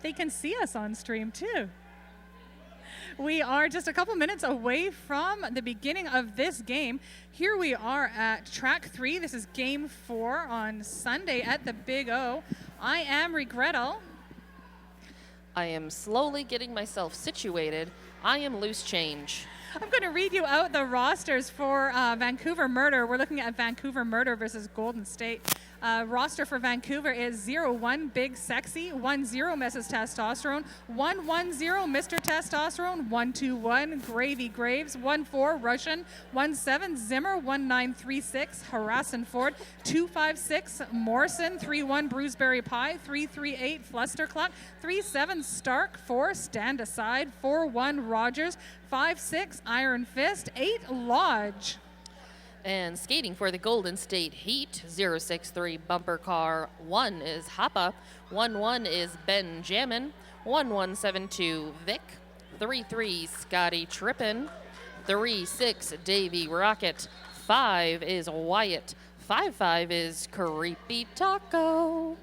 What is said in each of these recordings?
They can see us on stream too. We are just a couple minutes away from the beginning of this game. Here we are at track 3. This is game 4 on Sunday at the Big O. I am Regrettal. I am slowly getting myself situated. I am Loose Change. I'm going to read you out the rosters for Vancouver Murder. We're looking at Vancouver Murder versus Golden State. Roster for Vancouver is 0-1 Big Sexy, 1-0 Mrs. Testosterone, 1-1-0 Mr. Testosterone, 1-2-1 Gravy Graves, 1-4 Russian, 1-7 Zimmer, 1-9-3-6 Harrison Ford, 2-5-6 Morrison, 3-1 Bruceberry Pie, 3-3-8 Flustercluck, 3-7 Stark, 4 Stand Aside, 4-1 Rogers, 5-6 Iron Fist, 8 Lodge. And skating for the Golden State Heat, 063 Bumper Car, 1 is Hoppa, 1-1 is Benjamin, 1172 Vic, 33 Scotty Trippin, 36 Davy Rocket, 5 is Wyatt, 55 is Creepy Taco,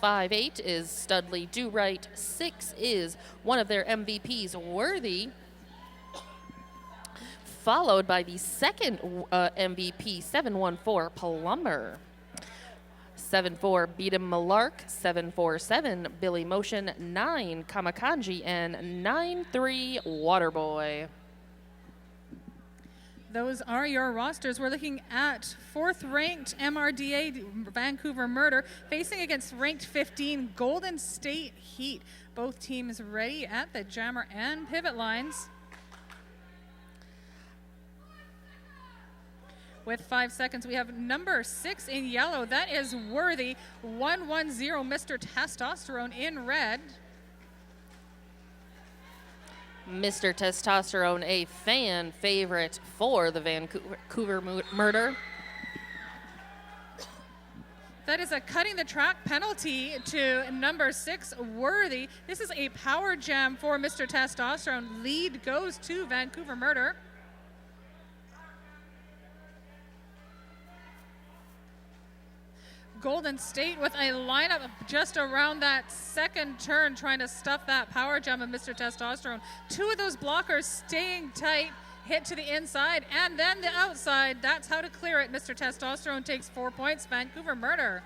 58 is Studley Do Right, 6 is one of their MVPs, Worthy, followed by the second MVP, 714 Plumber. 7-4 Beat 'em Malark, 747 Billy Motion, 9 Kamakanji, and 9-3 Waterboy. Those are your rosters. We're looking at 4th ranked MRDA Vancouver Murder facing against ranked 15 Golden State Heat. Both teams ready at the jammer and pivot lines. With 5 seconds, we have number 6 in yellow. That is Worthy. 1-1-0 Mr. Testosterone in red. Mr. Testosterone, a fan favorite for the Vancouver Murder. That is a cutting the track penalty to number 6, Worthy. This is a power jam for Mr. Testosterone. Lead goes to Vancouver Murder. Golden State with a lineup just around that second turn trying to stuff that power jam of Mr. Testosterone. 2 of those blockers staying tight, hit to the inside and then the outside. That's how to clear it. Mr. Testosterone takes 4 points. Vancouver Murder.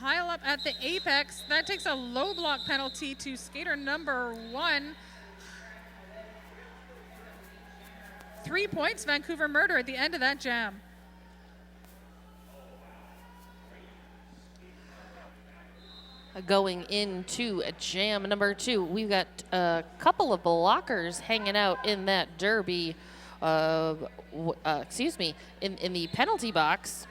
Pile up at the apex. That takes a low block penalty to skater number 1. 3 points, Vancouver Murder at the end of that jam. Going into jam number 2, we've got a couple of blockers hanging out in that derby, in the penalty box.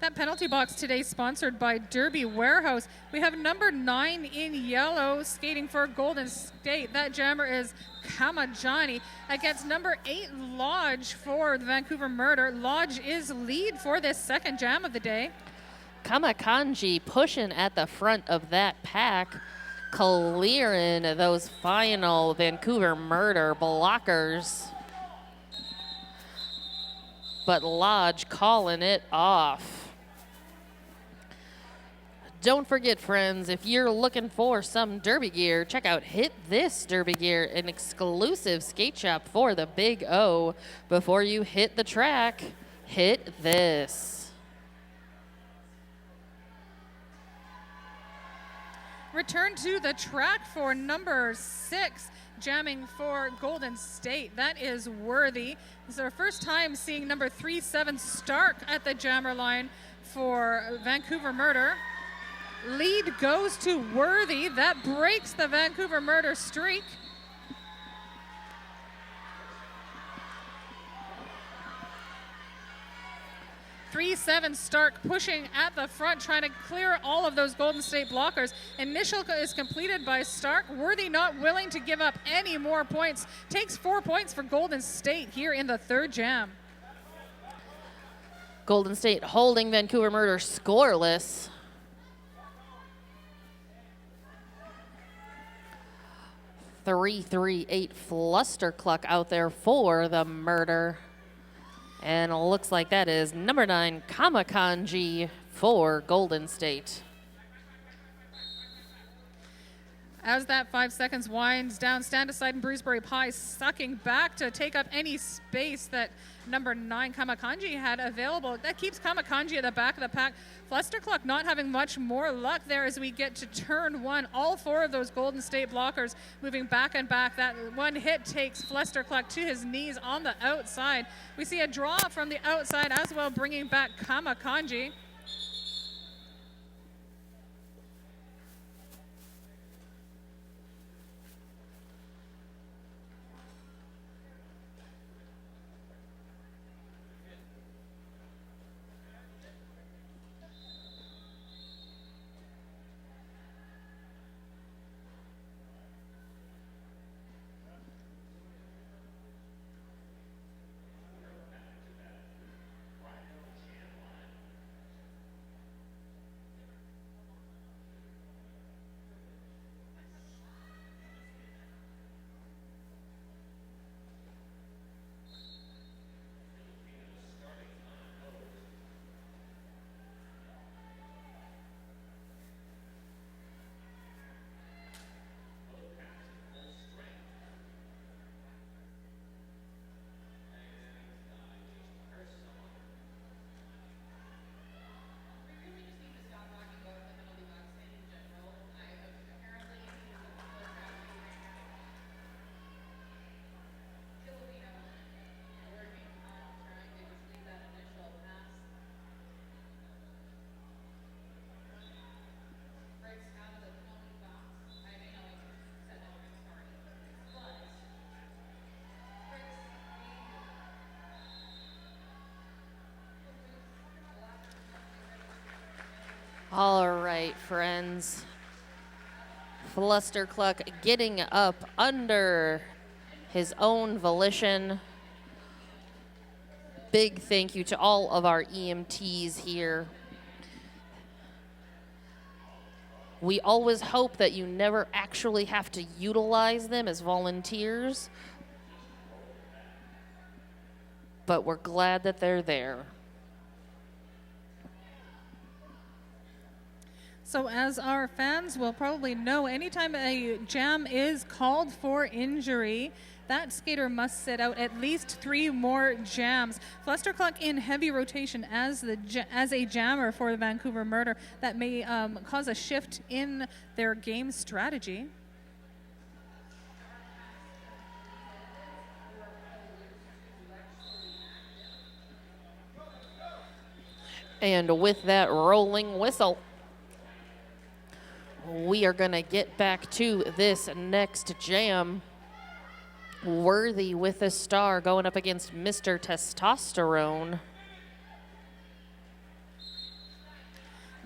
That penalty box today sponsored by Derby Warehouse. We have number 9 in yellow skating for Golden State. That jammer is Kamajani against number 8 Lodge for the Vancouver Murder. Lodge is lead for this second jam of the day. Kamakanji pushing at the front of that pack, clearing those final Vancouver Murder blockers. But Lodge calling it off. Don't forget, friends, if you're looking for some derby gear, check out Hit This Derby Gear, an exclusive skate shop for the Big O. Before you hit the track, hit this. Return to the track for number 6, jamming for Golden State. That is Worthy. This is our first time seeing number 3-7 Stark at the jammer line for Vancouver Murder. Lead goes to Worthy. That breaks the Vancouver Murder streak. 3-7 Stark pushing at the front, trying to clear all of those Golden State blockers. Initial is completed by Stark. Worthy not willing to give up any more points. Takes 4 points for Golden State here in the third jam. Golden State holding Vancouver Murder scoreless. 338 Flustercluck out there for the murder. And it looks like that is number 9 Kamakanji for Golden State. As that 5 seconds winds down, stand aside and Bruceberry Pie sucking back to take up any space that number 9 Kamakanji had available. That keeps Kamakanji at the back of the pack. Flustercluck not having much more luck there as we get to turn 1. All 4 of those Golden State blockers moving back and back. That one hit takes Flustercluck to his knees on the outside. We see a draw from the outside as well, bringing back Kamakanji. All right, friends. Flustercluck getting up under his own volition. Big thank you to all of our EMTs here. We always hope that you never actually have to utilize them as volunteers, but we're glad that they're there. So as our fans will probably know, anytime a jam is called for injury, that skater must sit out at least 3 more jams. Flustercluck in heavy rotation as a jammer for the Vancouver Murder. That may cause a shift in their game strategy. And with that rolling whistle, we are going to get back to this next jam. Worthy with a star going up against Mr. Testosterone.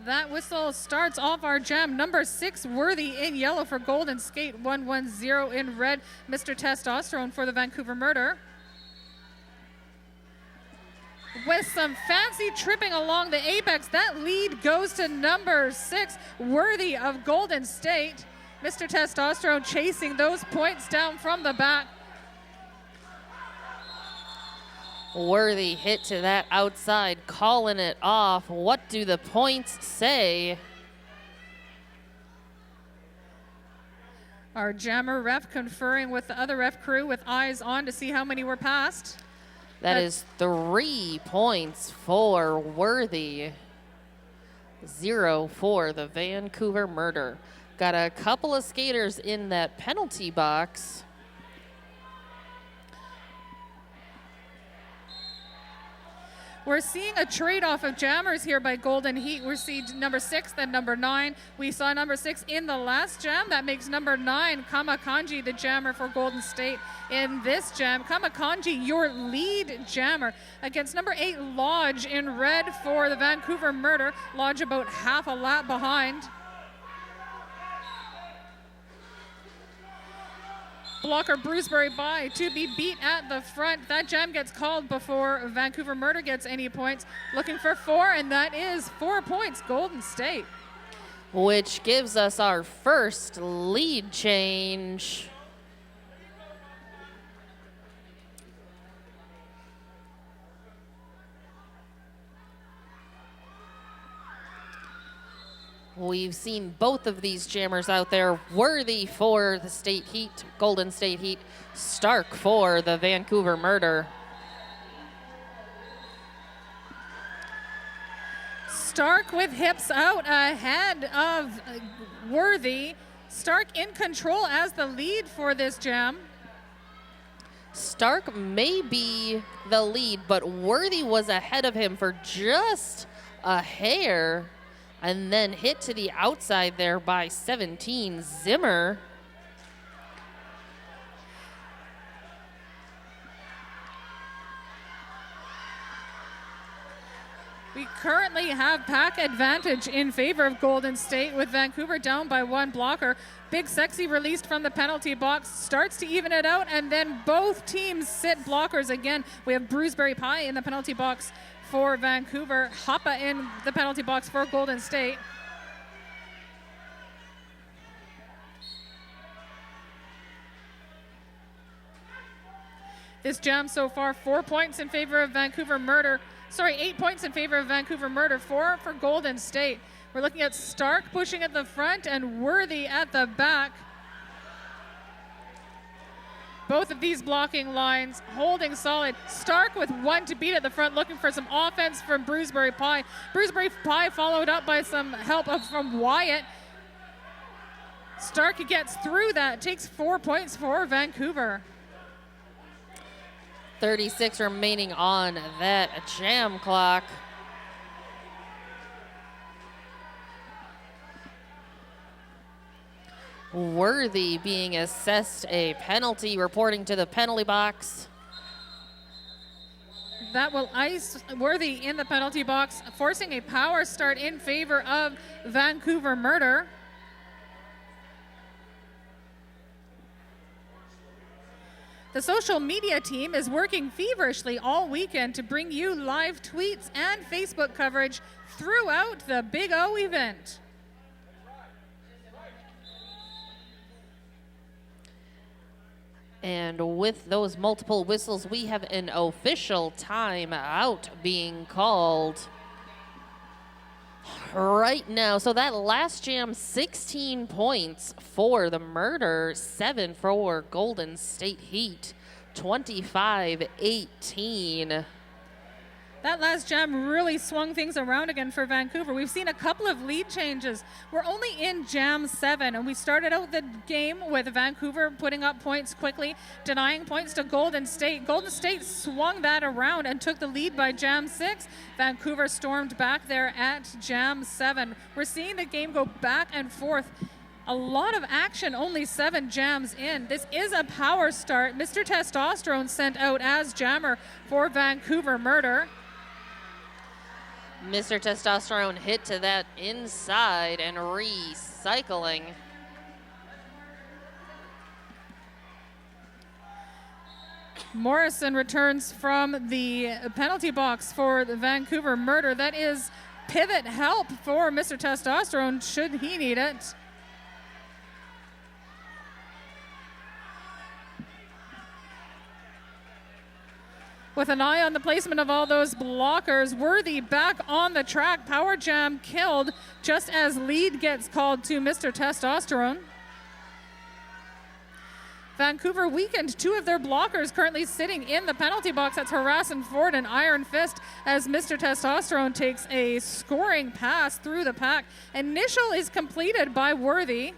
That whistle starts off our jam. Number 6, Worthy in yellow for Golden Skate. 110 in red, Mr. Testosterone for the Vancouver Murder. With some fancy tripping along the apex, that lead goes to number 6, Worthy of Golden State. Mr. Testosterone chasing those points down from the back. Worthy hit to that outside, calling it off. What do the points say? Our jammer ref conferring with the other ref crew with eyes on to see how many were passed. That is 3 points for Worthy. 0 for the Vancouver Murder. Got a couple of skaters in that penalty box. We're seeing a trade-off of jammers here by Golden Heat. We see number 6, then number 9. We saw number 6 in the last jam. That makes number 9, Kamakanji, the jammer for Golden State in this jam. Kamakanji, your lead jammer against number 8, Lodge in red for the Vancouver Murder. Lodge about half a lap behind. Blocker Bruceberry by to be beat at the front. That jam gets called before Vancouver Murder gets any points. Looking for 4, and that is 4 points, Golden State. Which gives us our first lead change. We've seen both of these jammers out there. Worthy for the State Heat, Golden State Heat. Stark for the Vancouver Murder. Stark with hips out ahead of Worthy. Stark in control as the lead for this jam. Stark may be the lead, but Worthy was ahead of him for just a hair, and then hit to the outside there by 17, Zimmer. We currently have pack advantage in favor of Golden State with Vancouver down by 1 blocker. Big Sexy released from the penalty box, starts to even it out, and then both teams sit blockers again. We have Bruceberry Pie in the penalty box for Vancouver, Hoppa in the penalty box for Golden State. This jam so far, 4 points in favor of Vancouver Murder. Sorry, 8 points in favor of Vancouver Murder, 4 for Golden State. We're looking at Stark pushing at the front and Worthy at the back. Both of these blocking lines holding solid. Stark with 1 to beat at the front, looking for some offense from Bruceberry Pie. Bruceberry Pie followed up by some help from Wyatt. Stark gets through that, takes 4 points for Vancouver. 36 remaining on that jam clock. Worthy being assessed a penalty, reporting to the penalty box. That will ice Worthy in the penalty box, forcing a power start in favor of Vancouver Murder. The social media team is working feverishly all weekend to bring you live tweets and Facebook coverage throughout the Big O event. And with those multiple whistles, we have an official timeout being called right now. So that last jam, 16 points for the Murder, 7 for Golden State Heat, 25-18. That last jam really swung things around again for Vancouver. We've seen a couple of lead changes. We're only in jam 7, and we started out the game with Vancouver putting up points quickly, denying points to Golden State. Golden State swung that around and took the lead by jam 6. Vancouver stormed back there at jam 7. We're seeing the game go back and forth. A lot of action, only 7 jams in. This is a power start. Mr. Testosterone sent out as jammer for Vancouver Murder. Mr. Testosterone hit to that inside and recycling. Morrison returns from the penalty box for the Vancouver Murder. That is pivot help for Mr. Testosterone should he need it. With an eye on the placement of all those blockers, Worthy back on the track. Power jam killed just as lead gets called to Mr. Testosterone. Vancouver weakened 2 of their blockers currently sitting in the penalty box. That's Harrison Ford and Iron Fist as Mr. Testosterone takes a scoring pass through the pack. Initial is completed by Worthy.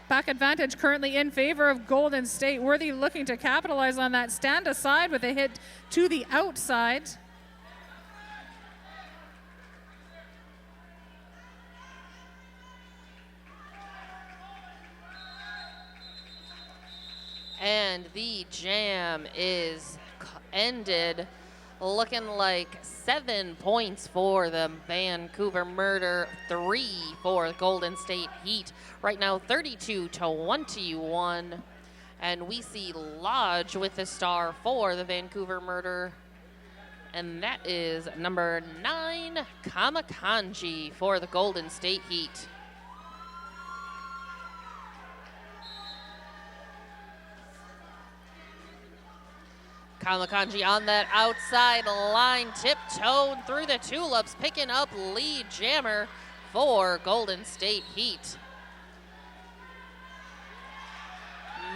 Pack advantage currently in favor of Golden State. Worthy looking to capitalize on that. Stand aside with a hit to the outside. And the jam is ended, looking like 7 points for the Vancouver Murder, 3 for Golden State Heat. Right now, 32-21. And we see Lodge with the star for the Vancouver Murder. And that is number 9, Kamakanji for the Golden State Heat. Kamakanji on that outside line, tiptoed through the tulips, picking up lead jammer for Golden State Heat.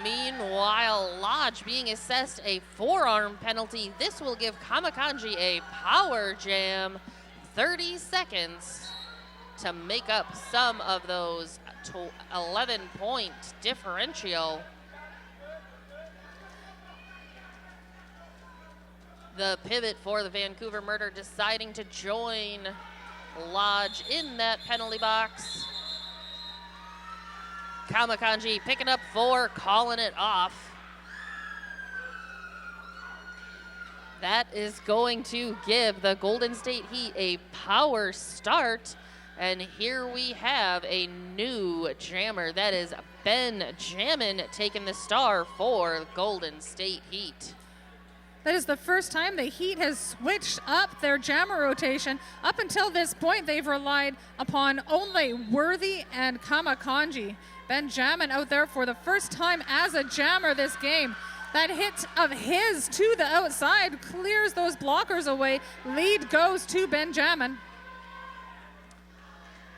Meanwhile, Lodge being assessed a forearm penalty. This will give Kamakanji a power jam, 30 seconds to make up some of those 11-point differential. The pivot for the Vancouver Murder deciding to join Lodge in that penalty box. Kamakanji picking up 4, calling it off. That is going to give the Golden State Heat a power start. And here we have a new jammer. That is Benjamin taking the star for Golden State Heat. That is the first time the Heat has switched up their jammer rotation. Up until this point, they've relied upon only Worthy and Kamakanji. Benjamin out there for the first time as a jammer this game. That hit of his to the outside clears those blockers away. Lead goes to Benjamin.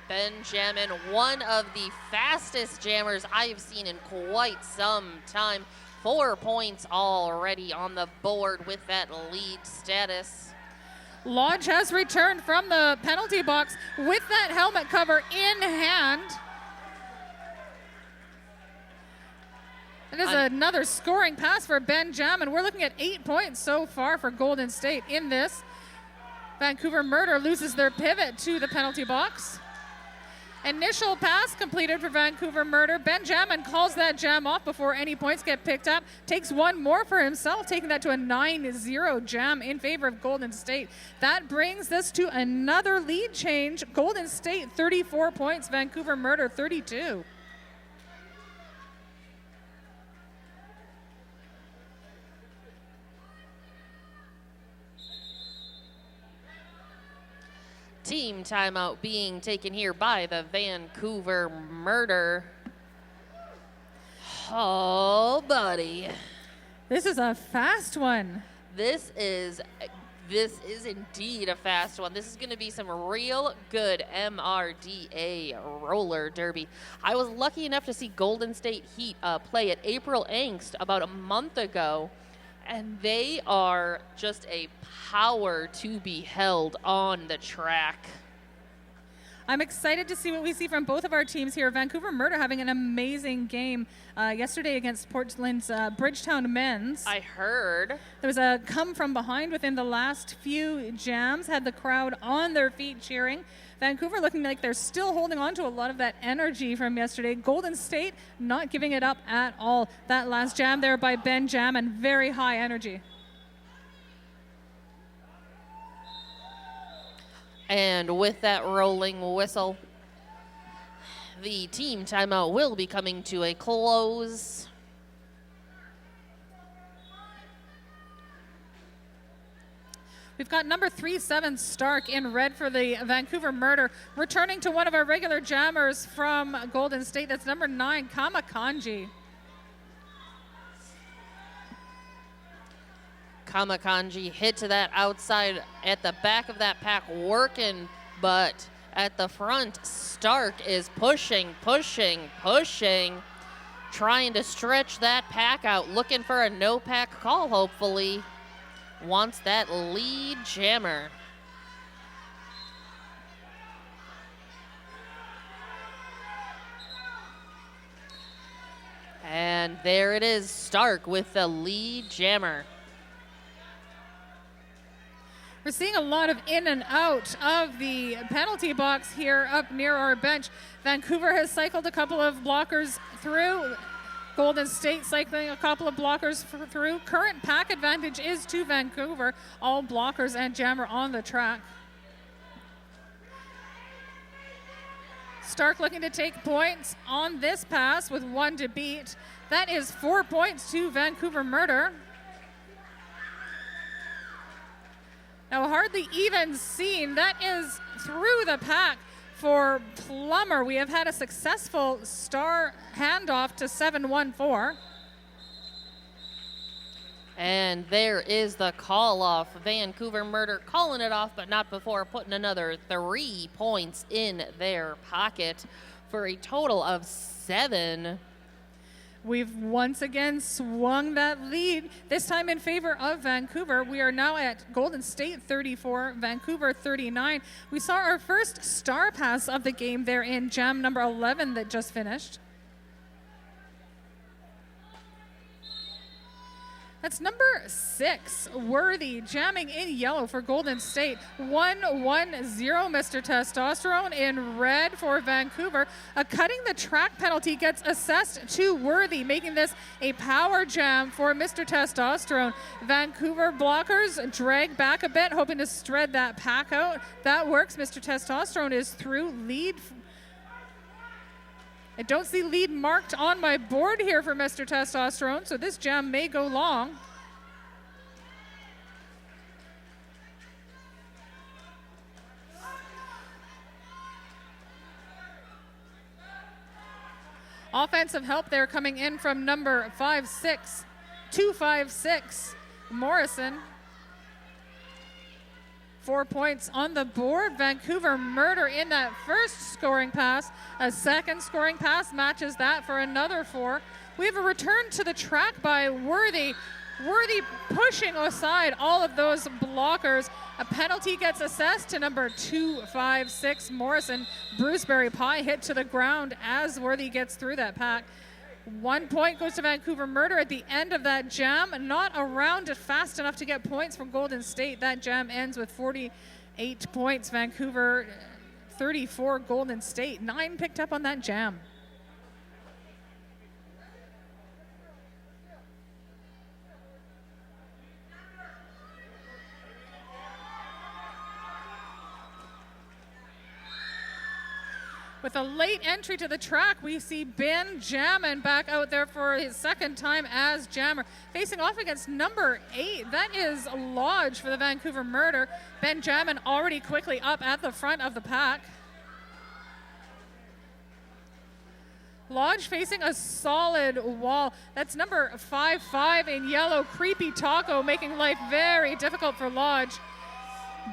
Benjamin, one of the fastest jammers I've seen in quite some time. 4 points already on the board with that lead status. Lodge has returned from the penalty box with that helmet cover in hand. It is another scoring pass for Benjamin. We're looking at 8 points so far for Golden State in this. Vancouver Murder loses their pivot to the penalty box. Initial pass completed for Vancouver Murder. Benjamin calls that jam off before any points get picked up. Takes one more for himself, taking that to a 9-0 jam in favor of Golden State. That brings us to another lead change. Golden State 34 points, Vancouver Murder 32. Team timeout being taken here by the Vancouver Murder. Oh, buddy. This is a fast one. This is indeed a fast one. This is going to be some real good MRDA roller derby. I was lucky enough to see Golden State Heat play at April Angst about a month ago. And they are just a power to be held on the track. I'm excited to see what we see from both of our teams here. Vancouver Murder having an amazing game yesterday against Portland's Bridgetown Men's. I heard. There was a come from behind within the last few jams, had the crowd on their feet cheering. Vancouver looking like they're still holding on to a lot of that energy from yesterday. Golden State not giving it up at all. That last jam there by Benjamin, very high energy. And with that rolling whistle, the team timeout will be coming to a close. We've got number 37 Stark in red for the Vancouver Murder. Returning to one of our regular jammers from Golden State, that's number 9, Kamakanji. Kamakanji hit to that outside at the back of that pack, working, but at the front, Stark is pushing, trying to stretch that pack out, looking for a no-pack call, hopefully. Wants that lead jammer. And there it is, Stark with the lead jammer. We're seeing a lot of in and out of the penalty box here up near our bench. Vancouver has cycled a couple of blockers through. Golden State cycling a couple of blockers through. Current pack advantage is to Vancouver. All blockers and jammer on the track. Stark looking to take points on this pass with 1 to beat. That is 4 points to Vancouver Murder. Now hardly even seen. That is through the pack for Plummer. We have had a successful star handoff to 714. And there is the call off. Vancouver Murder calling it off, but not before putting another 3 points in their pocket for a total of 7. We've once again swung that lead, this time in favor of Vancouver. We are now at Golden State 34, Vancouver 39. We saw our first star pass of the game there in jam number 11 that just finished. That's number 6, Worthy, jamming in yellow for Golden State. 1-1-0, Mr. Testosterone in red for Vancouver. A cutting the track penalty gets assessed to Worthy, making this a power jam for Mr. Testosterone. Vancouver blockers drag back a bit, hoping to spread that pack out. That works. Mr. Testosterone is through. Lead. I don't see lead marked on my board here for Mr. Testosterone, so this jam may go long. Offensive help there coming in from number 256, Morrison. 4 points on the board. Vancouver Murder in that first scoring pass. A second scoring pass matches that for another 4. We have a return to the track by Worthy. Worthy pushing aside all of those blockers. A penalty gets assessed to number 256, Morrison. Bruceberry Pie hit to the ground as Worthy gets through that pack. 1 point goes to Vancouver Murder at the end of that jam. Not around fast enough to get points from Golden State. That jam ends with 48 points. Vancouver 34, Golden State. 9 picked up on that jam. With a late entry to the track, we see Ben Jammin back out there for his second time as jammer, facing off against number 8. That is Lodge for the Vancouver Murder. Ben Jammin already quickly up at the front of the pack. Lodge facing a solid wall. That's number 55 in yellow, Creepy Taco, making life very difficult for Lodge.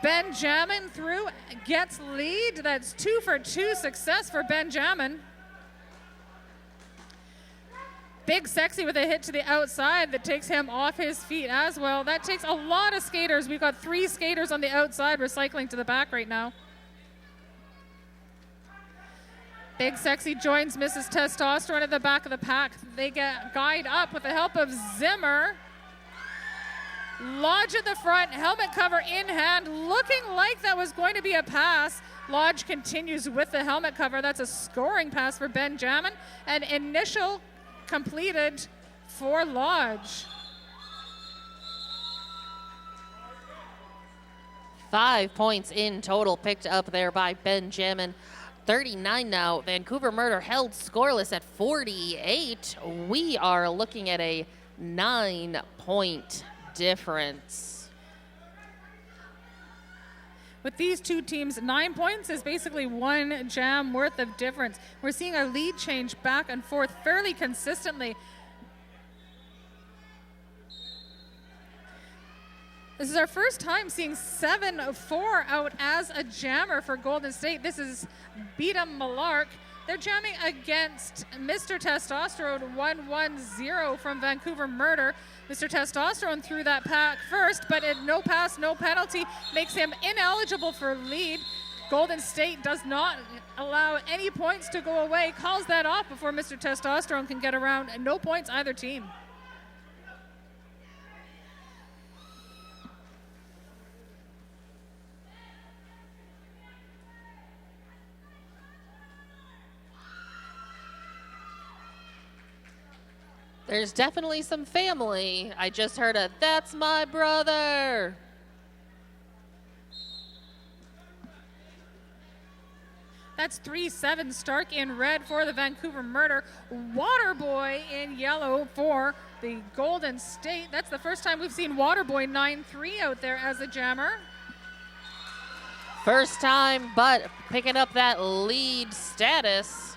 Benjamin through, gets lead. That's 2 for 2 success for Benjamin. Big Sexy with a hit to the outside that takes him off his feet as well. That takes a lot of skaters. We've got 3 skaters on the outside recycling to the back right now. Big Sexy joins Mrs. Testosterone at the back of the pack. They get guide up with the help of Zimmer. Lodge at the front, helmet cover in hand, looking like that was going to be a pass. Lodge continues with the helmet cover. That's a scoring pass for Benjamin. An initial completed for Lodge. 5 points in total picked up there by Benjamin. 39 now. Vancouver Murder held scoreless at 48. We are looking at a 9-point difference. With these two teams, 9 points is basically 1 jam worth of difference. We're seeing a lead change back and forth fairly consistently. This is our first time seeing 7-4 out as a jammer for Golden State. This is Beat 'em Malark. They're jamming against Mr. Testosterone, 1-1-0 from Vancouver Murder. Mr. Testosterone threw that pack first, but no pass, no penalty, makes him ineligible for lead. Golden State does not allow any points to go away, calls that off before Mr. Testosterone can get around. No points either team. There's definitely some family. I just heard a, "That's my brother." That's 3-7 Stark in red for the Vancouver Murder. Waterboy in yellow for the Golden State. That's the first time we've seen Waterboy 9-3 out there as a jammer. First time, but picking up that lead status.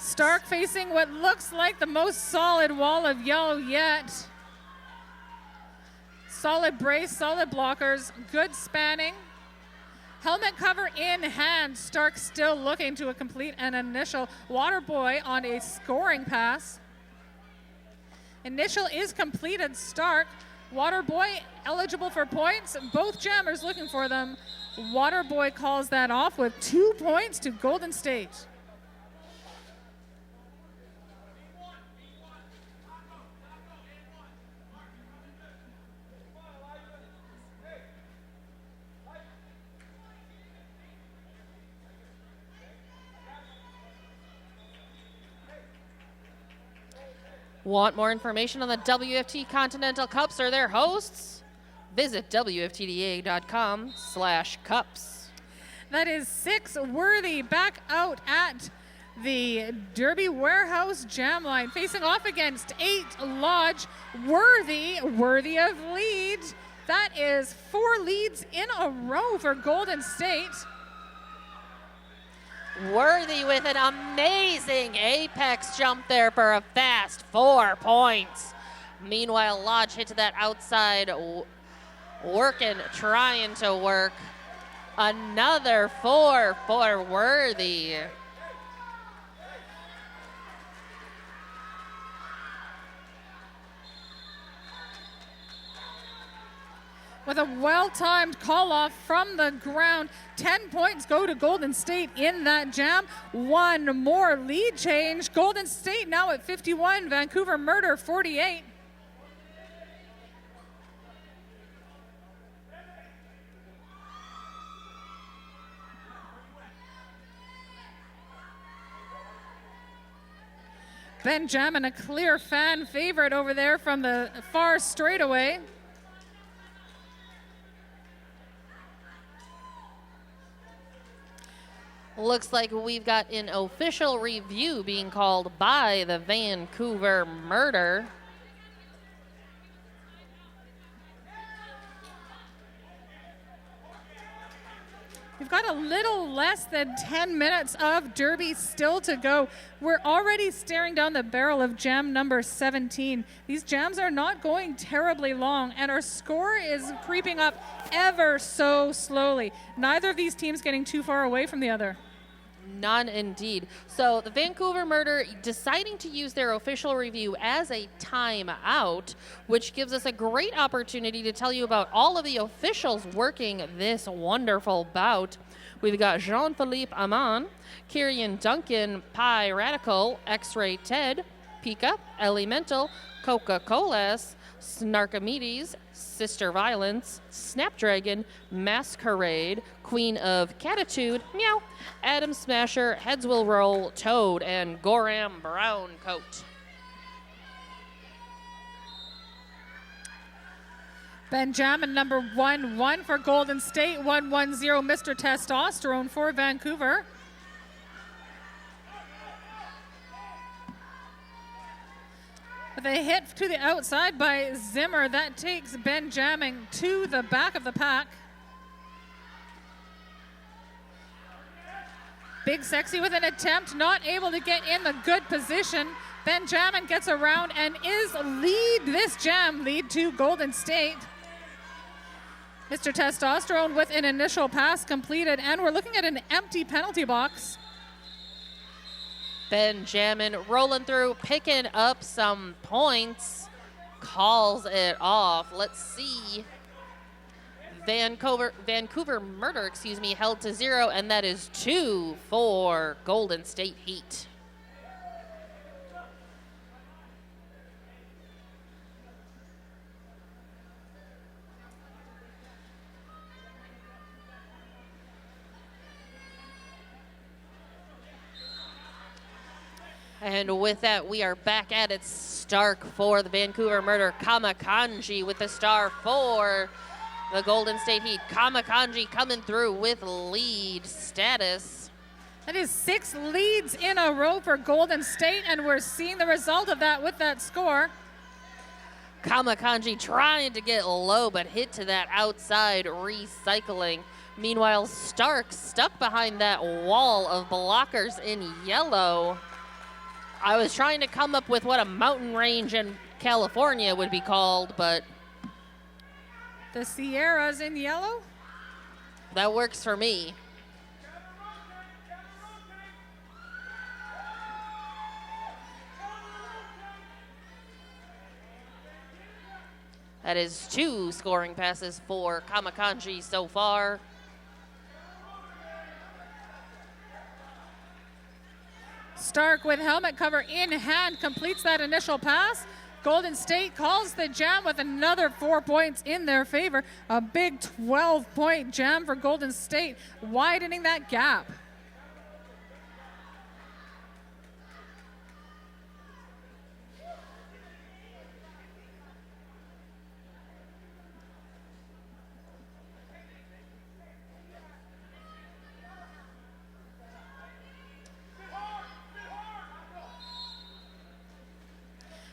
Stark facing what looks like the most solid wall of yellow yet. Solid brace, solid blockers, good spanning. Helmet cover in hand. Stark still looking to complete an initial. Waterboy on a scoring pass. Initial is completed. Stark. Waterboy eligible for points. Both jammers looking for them. Waterboy calls that off with 2 points to Golden State. Want more information on the WFT Continental Cups or their hosts? Visit WFTDA.com/cups. That is 6 Worthy back out at the Derby Warehouse Jam line, facing off against 8 Lodge. Worthy of lead. That is 4 leads in a row for Golden State. Worthy with an amazing apex jump there for a fast 4 points. Meanwhile, Lodge hit to that outside, trying to work. Another 4 for Worthy. With a well-timed call-off from the ground, 10 points go to Golden State in that jam. 1 more lead change. Golden State now at 51, Vancouver Murder 48. Benjamin, a clear fan favorite over there from the far straightaway. Looks like we've got an official review being called by the Vancouver Murder. We've got a little less than 10 minutes of Derby still to go. We're already staring down the barrel of jam number 17. These jams are not going terribly long, and our score is creeping up ever so slowly. Neither of these teams getting too far away from the other. None indeed. So the Vancouver Murder deciding to use their official review as a timeout, which gives us a great opportunity to tell you about all of the officials working this wonderful bout. We've got Jean-Philippe Aman, Kieran Duncan, Pi Radical, X-Ray Ted, Pika, Elemental, Coca-Colas, Snarkomedes, Sister Violence, Snapdragon, Masquerade, Queen of Catitude, Meow, Adam Smasher, Heads Will Roll, Toad, and Goram Browncoat. Benjamin number 1-1 for Golden State, 1-1-0 Mr. Testosterone for Vancouver. With a hit to the outside by Zimmer, that takes Benjamin to the back of the pack. Big Sexy with an attempt, not able to get in the good position. Benjamin gets around and is lead this jam, lead to Golden State. Mr. Testosterone with an initial pass completed, and we're looking at an empty penalty box. Benjamin rolling through, picking up some points, calls it off. Let's see. Vancouver Murder, held to 0, and that is 2 for Golden State Heat. And with that, we are back at it. Stark for the Vancouver Murder. Kamakanji with the star for the Golden State Heat. Kamakanji coming through with lead status. That is 6 leads in a row for Golden State, and we're seeing the result of that with that score. Kamakanji trying to get low, but hit to that outside recycling. Meanwhile, Stark stuck behind that wall of blockers in yellow. I was trying to come up with what a mountain range in California would be called, but The Sierras in yellow. that works for me. That is 2 scoring passes for Kamakanji so far. Stark with helmet cover in hand completes that initial pass. Golden State calls the jam with another 4 points in their favor. A big 12-point jam for Golden State, widening that gap.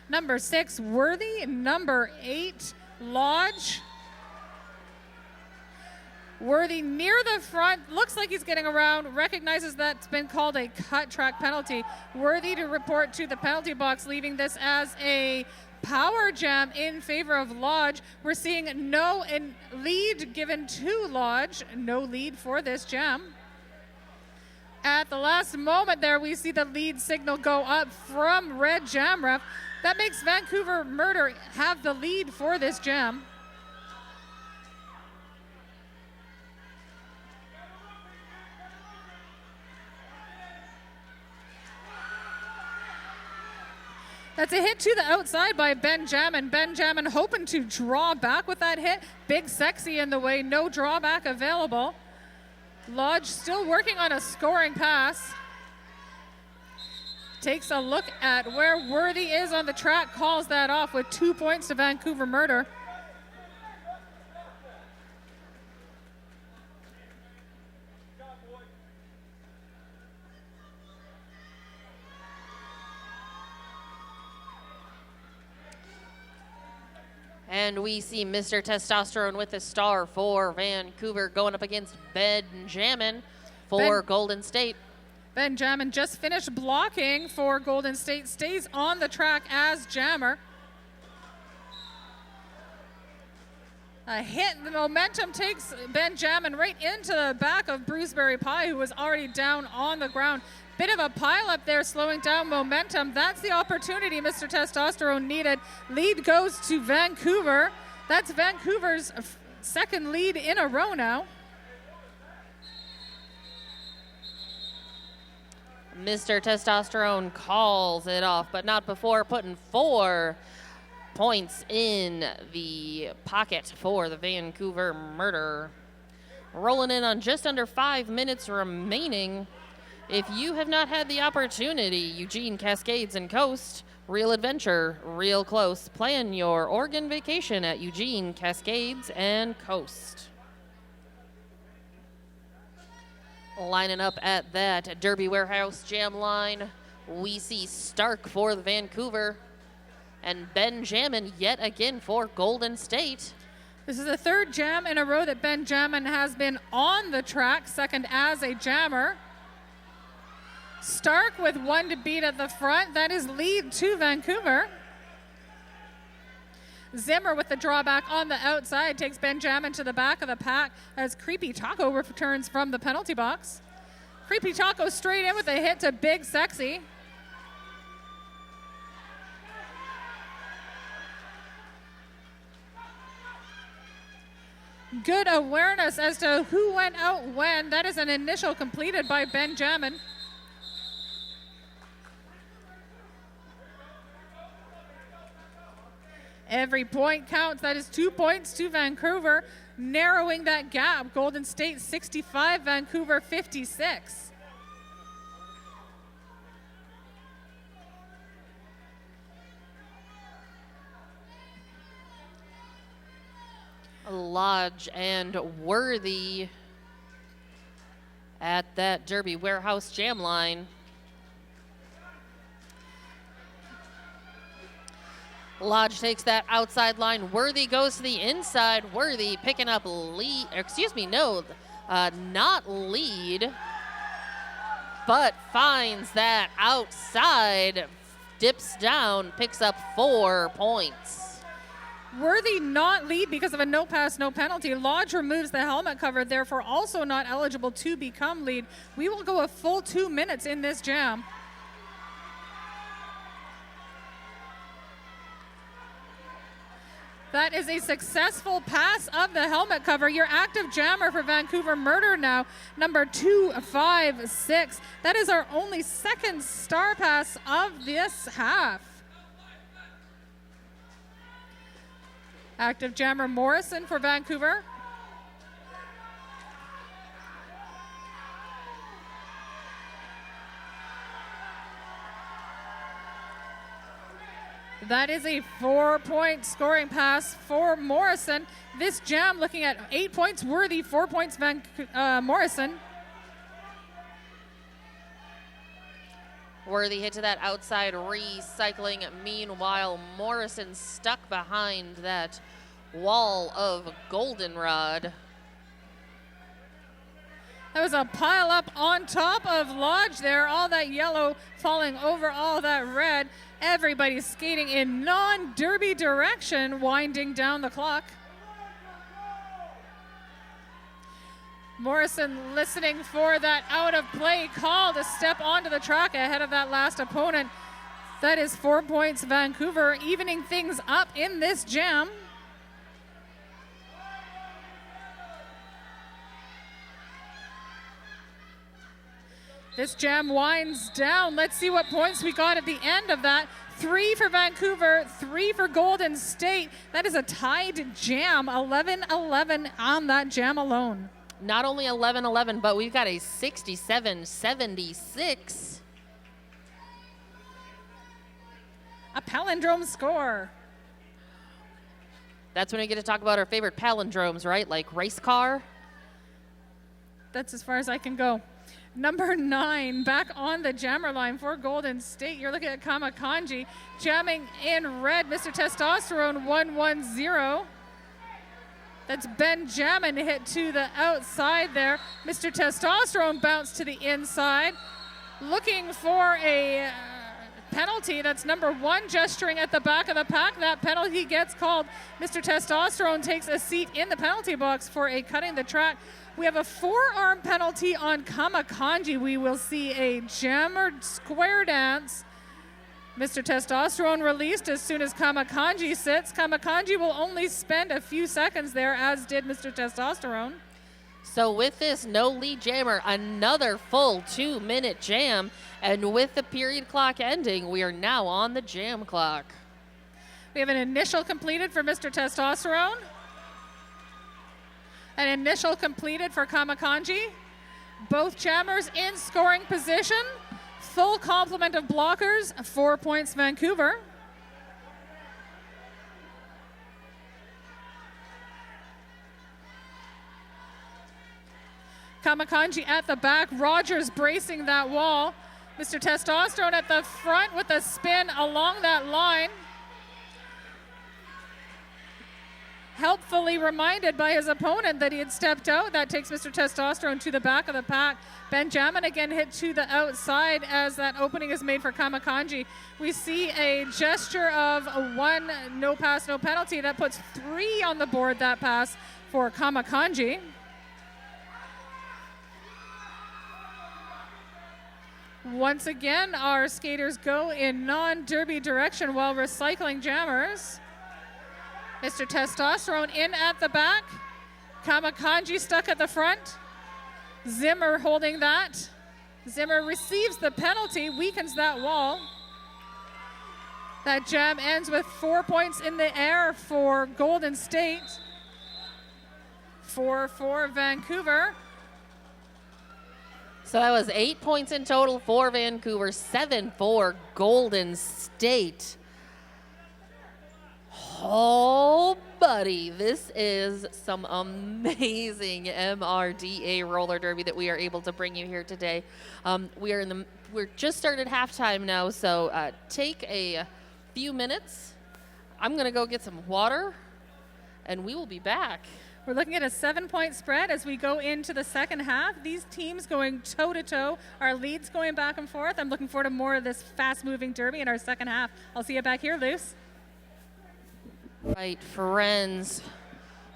Number 6, Worthy. Number 8, Lodge. Worthy near the front, looks like he's getting around, recognizes that's been called a cut track penalty. Worthy to report to the penalty box, leaving this as a power jam in favor of Lodge. We're seeing no lead given to Lodge, no lead for this jam. At the last moment there, we see the lead signal go up from Red Jam Ref. That makes Vancouver Murder have the lead for this jam. That's a hit to the outside by Benjamin. Benjamin hoping to draw back with that hit. Big Sexy in the way, no drawback available. Lodge still working on a scoring pass. Takes a look at where Worthy is on the track, calls that off with 2 points to Vancouver Murder. And we see Mr. Testosterone with the star for Vancouver going up against Benjamin for Golden State. Benjamin just finished blocking for Golden State, stays on the track as jammer. A hit, the momentum takes Benjamin right into the back of Bruceberry Pie, who was already down on the ground. Bit of a pile up there, slowing down momentum. That's the opportunity Mr. Testosterone needed. Lead goes to Vancouver. That's Vancouver's second lead in a row now. Mr. Testosterone calls it off, but not before putting 4 points in the pocket for the Vancouver Murder. Rolling in on just under 5 minutes remaining. If you have not had the opportunity, Eugene, Cascades, and Coast, real adventure, real close. Plan your Oregon vacation at Eugene, Cascades, and Coast. Lining up at that Derby Warehouse jam line, we see Stark for the Vancouver and Benjamin yet again for Golden State. This is the third jam in a row that Benjamin has been on the track, second as a jammer. Stark with 1 to beat at the front. That is lead to Vancouver. Zimmer with the drawback on the outside takes Benjamin to the back of the pack as Creepy Taco returns from the penalty box. Creepy Taco straight in with a hit to Big Sexy. Good awareness as to who went out when. That is an initial completed by Benjamin. Every point counts. That is 2 points to Vancouver, narrowing that gap. Golden State 65, Vancouver 56. Lodge and Worthy at that Derby Warehouse jam line. Lodge takes that outside line. Worthy goes to the inside. Worthy picking up lead, not lead, but finds that outside dips down, picks up 4 points. Worthy not lead because of a no pass, no penalty. Lodge removes the helmet cover, therefore also not eligible to become lead. We will go a full 2 minutes in this jam. That is a successful pass of the helmet cover. Your active jammer for Vancouver Murder now, number 256. That is our only second star pass of this half. Active jammer Morrison for Vancouver. That is a 4-point scoring pass for Morrison. This jam looking at 8 points, Worthy, 4 points, Morrison. Worthy hit to that outside recycling. Meanwhile, Morrison stuck behind that wall of goldenrod. That was a pile up on top of Lodge there. All that yellow falling over all that red. Everybody skating in non-derby direction, winding down the clock. Morrison listening for that out of play call to step onto the track ahead of that last opponent. That is 4 points Vancouver, evening things up in this jam. This jam winds down. Let's see what points we got at the end of that. 3 for Vancouver, 3 for Golden State. That is a tied jam, 11-11 on that jam alone. Not only 11-11, but we've got a 67-76. A palindrome score. That's when we get to talk about our favorite palindromes, right? Like race car. That's as far as I can go. Number 9, back on the jammer line for Golden State. You're looking at Kamakanji jamming in red. Mr. Testosterone 110. That's Benjamin hit to the outside there. Mr. Testosterone bounced to the inside. Looking for a penalty. That's number 1 gesturing at the back of the pack. That penalty gets called. Mr. Testosterone takes a seat in the penalty box for a cutting the track. We have a forearm penalty on Kamakanji. We will see a jammer square dance. Mr. Testosterone released as soon as Kamakanji sits. Kamakanji will only spend a few seconds there, as did Mr. Testosterone. So with this no lead jammer, another full 2-minute jam. And with the period clock ending, we are now on the jam clock. We have an initial completed for Mr. Testosterone. An initial completed for Kamakanji. Both jammers in scoring position. Full complement of blockers, 4 points Vancouver. Kamakanji at the back, Rogers bracing that wall. Mr. Testosterone at the front with a spin along that line. Helpfully reminded by his opponent that he had stepped out. That takes Mr. Testosterone to the back of the pack. Benjamin again hit to the outside as that opening is made for Kamakanji. We see a gesture of a 1 no pass, no penalty. That puts 3 on the board, that pass for Kamakanji. Once again, our skaters go in non-derby direction while recycling jammers. Mr. Testosterone in at the back. Kamakanji stuck at the front. Zimmer holding that. Zimmer receives the penalty, weakens that wall. That jam ends with 4 points in the air for Golden State. 4 for Vancouver. So that was 8 points in total for Vancouver, 7 for Golden State. Oh, buddy, this is some amazing MRDA roller derby that we are able to bring you here today. We're just started halftime now, so take a few minutes. I'm gonna go get some water, and we will be back. We're looking at a 7-point spread as we go into the second half. These teams going toe-to-toe. Our leads going back and forth. I'm looking forward to more of this fast-moving derby in our second half. I'll see you back here, Luce. Right, friends.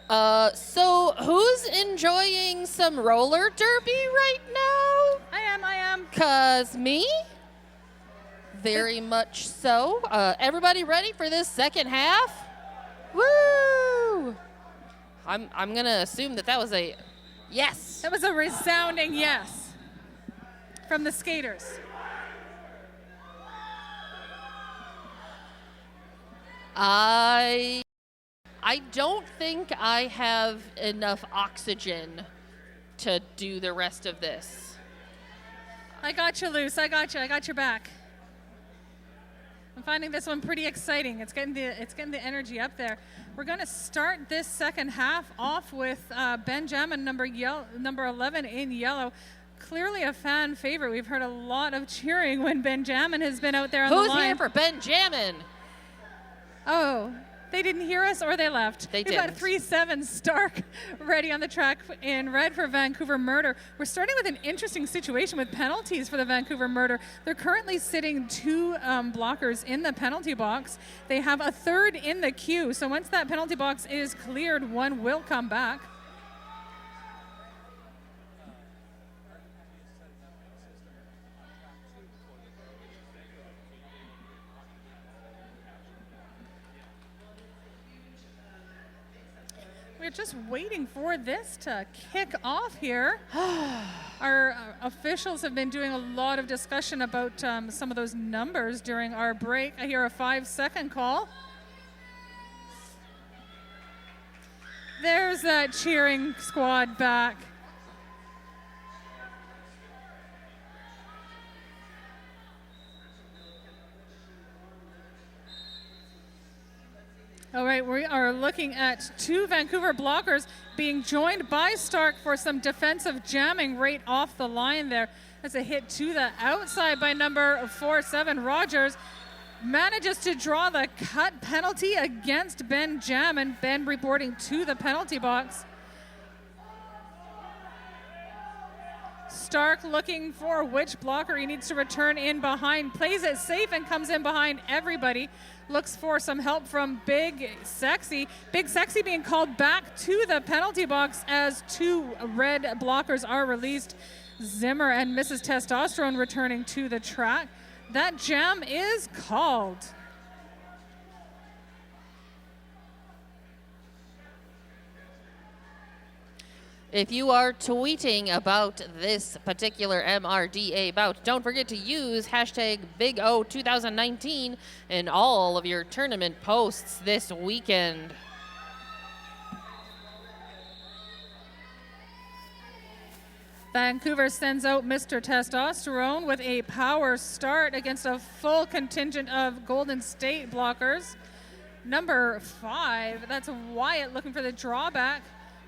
So who's enjoying some roller derby right now? I am. 'Cause me? Very much so. Everybody ready for this second half? Woo! I'm gonna assume that was a yes. That was a resounding yes from the skaters. I don't think I have enough oxygen to do the rest of this. I got you, Luce. I got you. I got your back. I'm finding this one pretty exciting. It's getting the energy up there. We're going to start this second half off with Benjamin, number 11 in yellow. Clearly a fan favorite. We've heard a lot of cheering when Benjamin has been out there on the line. Who's here for Benjamin? Oh, they didn't hear us or they left. They We've didn't. got 3-7 Stark ready on the track in red for Vancouver Murder. We're starting with an interesting situation with penalties for the Vancouver Murder. They're currently sitting 2 blockers in the penalty box. They have a third in the queue. So once that penalty box is cleared, one will come back. We're just waiting for this to kick off here. Our officials have been doing a lot of discussion about some of those numbers during our break. I hear a 5-second call. There's that cheering squad back. All right, we are looking at 2 Vancouver blockers being joined by Stark for some defensive jamming right off the line there. That's a hit to the outside by number 4-7. Rogers manages to draw the cut penalty against Benjamin. Ben reporting to the penalty box. Stark looking for which blocker he needs to return in behind. Plays it safe and comes in behind everybody. Looks for some help from Big Sexy. Big Sexy being called back to the penalty box as 2 red blockers are released. Zimmer and Mrs. Testosterone returning to the track. That jam is called. If you are tweeting about this particular MRDA bout, don't forget to use hashtag BigO2019 in all of your tournament posts this weekend. Vancouver sends out Mr. Testosterone with a power start against a full contingent of Golden State blockers. Number 5, that's Wyatt looking for the drawback.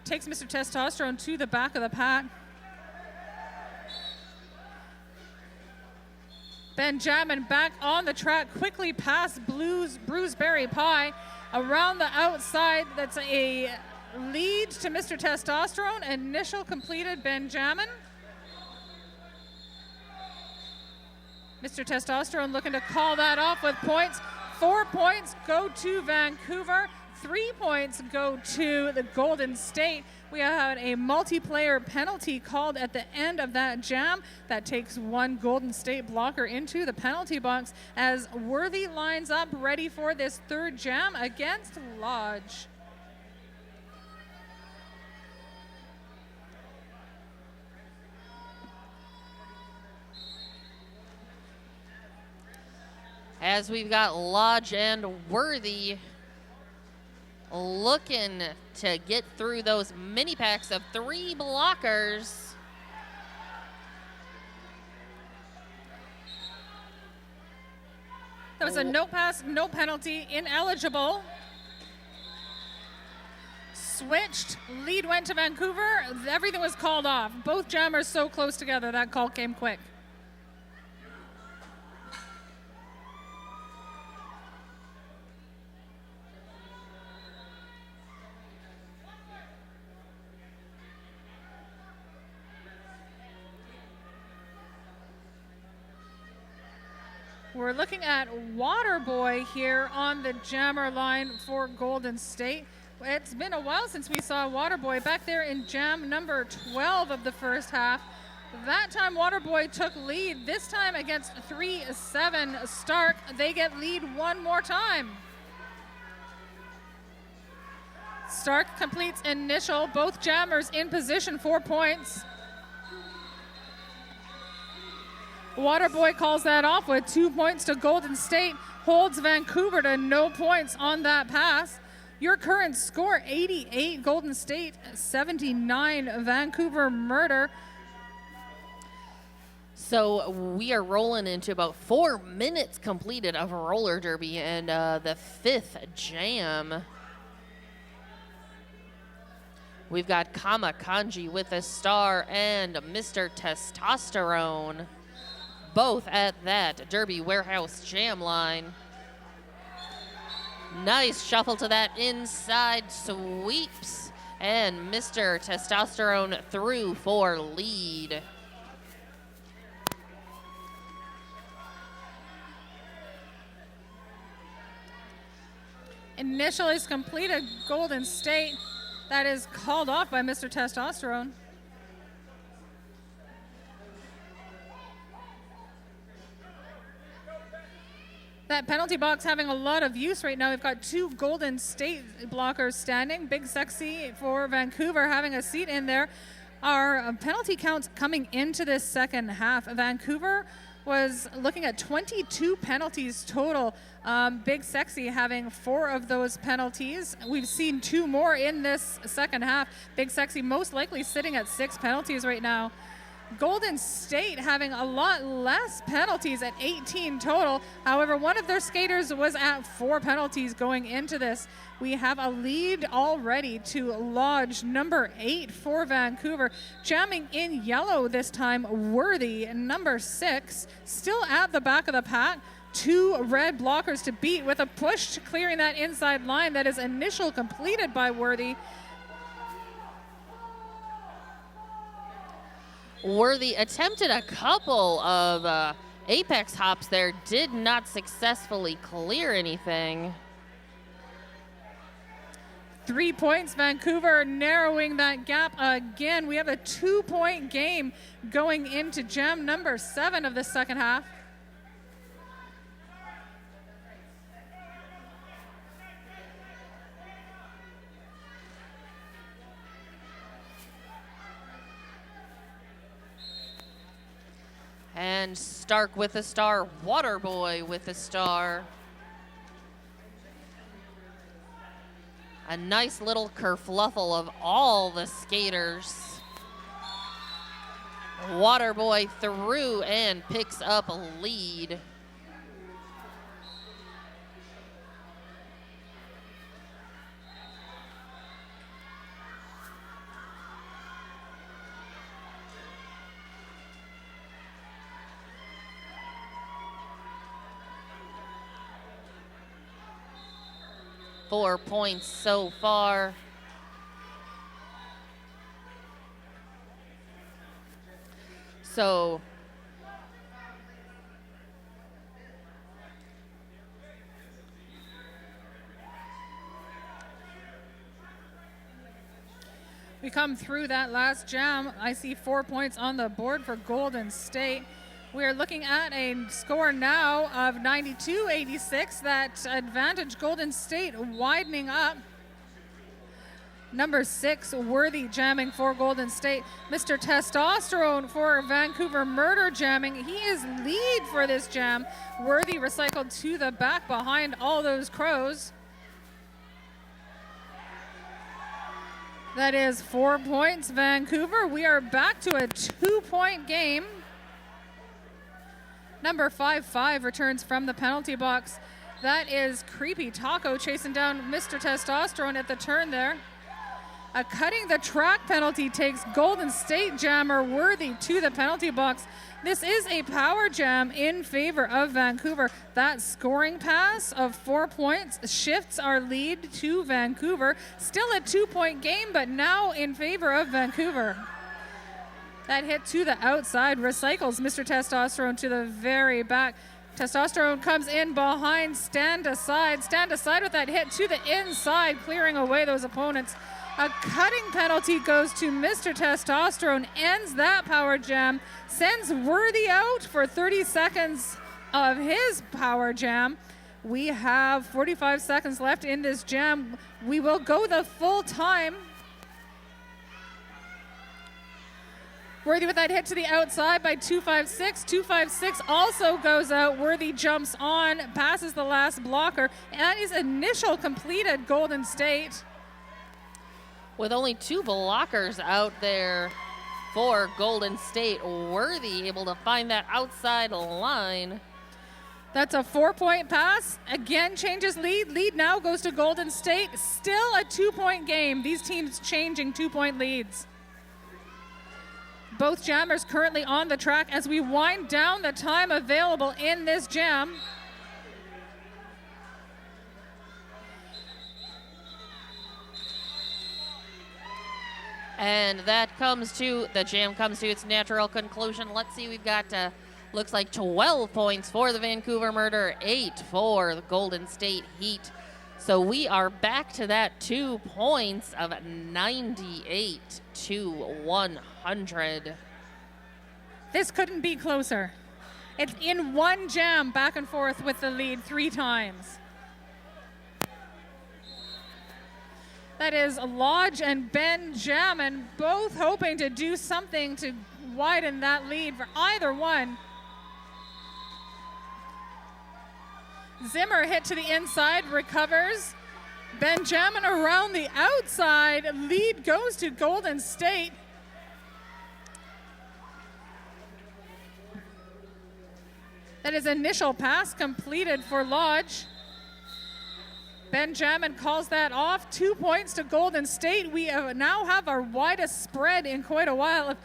Takes Mr. Testosterone to the back of the pack. Benjamin back on the track, quickly past Bruiseberry Pie. Around the outside, that's a lead to Mr. Testosterone. Initial completed, Benjamin. Mr. Testosterone looking to call that off with points. 4 points go to Vancouver. 3 points go to the Golden State. We had a multiplayer penalty called at the end of that jam. That takes 1 Golden State blocker into the penalty box as Worthy lines up ready for this 3rd jam against Lodge. As we've got Lodge and Worthy looking to get through those mini packs of 3 blockers. That was a no pass, no penalty, ineligible. Switched, lead went to Vancouver. Everything was called off. Both jammers so close together, that call came quick. We're looking at Waterboy here on the jammer line for Golden State. It's been a while since we saw Waterboy back there in jam number 12 of the first half. That time Waterboy took lead. This time against 3-7 Stark, they get lead one more time. Stark completes initial, both jammers in position, 4 points. Waterboy calls that off with 2 points to Golden State, holds Vancouver to no points on that pass. Your current score, 88 Golden State, 79 Vancouver Murder. So we are rolling into about 4 minutes completed of roller derby and the 5th jam. We've got Kama Kanji with a star and Mr. Testosterone, both at that Derby Warehouse jam line. Nice shuffle to that inside, sweeps, and Mr. Testosterone through for lead. Initial is completed, Golden State. That is called off by Mr. Testosterone. That penalty box having a lot of use right now. We've got 2 Golden State blockers standing. Big Sexy for Vancouver having a seat in there. Our penalty counts coming into this second half. Vancouver was looking at 22 penalties total. Big Sexy having 4 of those penalties. We've seen 2 more in this second half. Big Sexy most likely sitting at 6 penalties right now. Golden State having a lot less penalties at 18 total. However, one of their skaters was at 4 penalties going into this. We have a lead already to Lodge number 8 for Vancouver. Jamming in yellow this time, Worthy, number 6, still at the back of the pack. 2 red blockers to beat with a push clearing that inside line. That is initial completed by Worthy. Worthy attempted a couple of apex hops there, did not successfully clear anything. 3 points, Vancouver narrowing that gap again. We have a 2-point game going into jam number 7 of the second half. And Stark with a star, Waterboy with a star. A nice little kerfluffle of all the skaters. Waterboy through and picks up a lead. Four points so far. So we come through that last jam. I see 4 points on the board for Golden State. We are looking at a score now of 92-86. That advantage, Golden State widening up. Number 6, Worthy jamming for Golden State. Mr. Testosterone for Vancouver Murder jamming. He is lead for this jam. Worthy recycled to the back behind all those crows. That is 4 points, Vancouver. We are back to a 2-point game. Number 5-5 returns from the penalty box. That is Creepy Taco chasing down Mr. Testosterone at the turn there. A cutting the track penalty takes Golden State jammer Worthy to the penalty box. This is a power jam in favor of Vancouver. That scoring pass of 4 points shifts our lead to Vancouver. Still a 2-point game, but now in favor of Vancouver. That hit to the outside recycles Mr. Testosterone to the very back. Testosterone comes in behind, stand aside with that hit to the inside, clearing away those opponents. A cutting penalty goes to Mr. Testosterone, ends that power jam, sends Worthy out for 30 seconds of his power jam. We have 45 seconds left in this jam. We will go the full time. Worthy with that hit to the outside by 256. 256 also goes out. Worthy jumps on, passes the last blocker, and that is initial completed Golden State. With only 2 blockers out there for Golden State, Worthy able to find that outside line. That's a 4-point pass. Again, changes lead. Lead now goes to Golden State. Still a 2-point game. These teams changing 2-point leads. Both jammers currently on the track as we wind down the time available in this jam. And the jam comes to its natural conclusion. Let's see, we've got, looks like 12 points for the Vancouver Murder, 8 for the Golden State Heat. So we are back to that 2 points of 98 to 100. This couldn't be closer. It's in one jam, back and forth with the lead 3 times. That is Lodge and Benjamin both hoping to do something to widen that lead for either one. Zimmer hit to the inside, recovers. Benjamin around the outside. Lead goes to Golden State. That is initial pass completed for Lodge. Benjamin calls that off. 2 points to Golden State. We now have our widest spread in quite a while of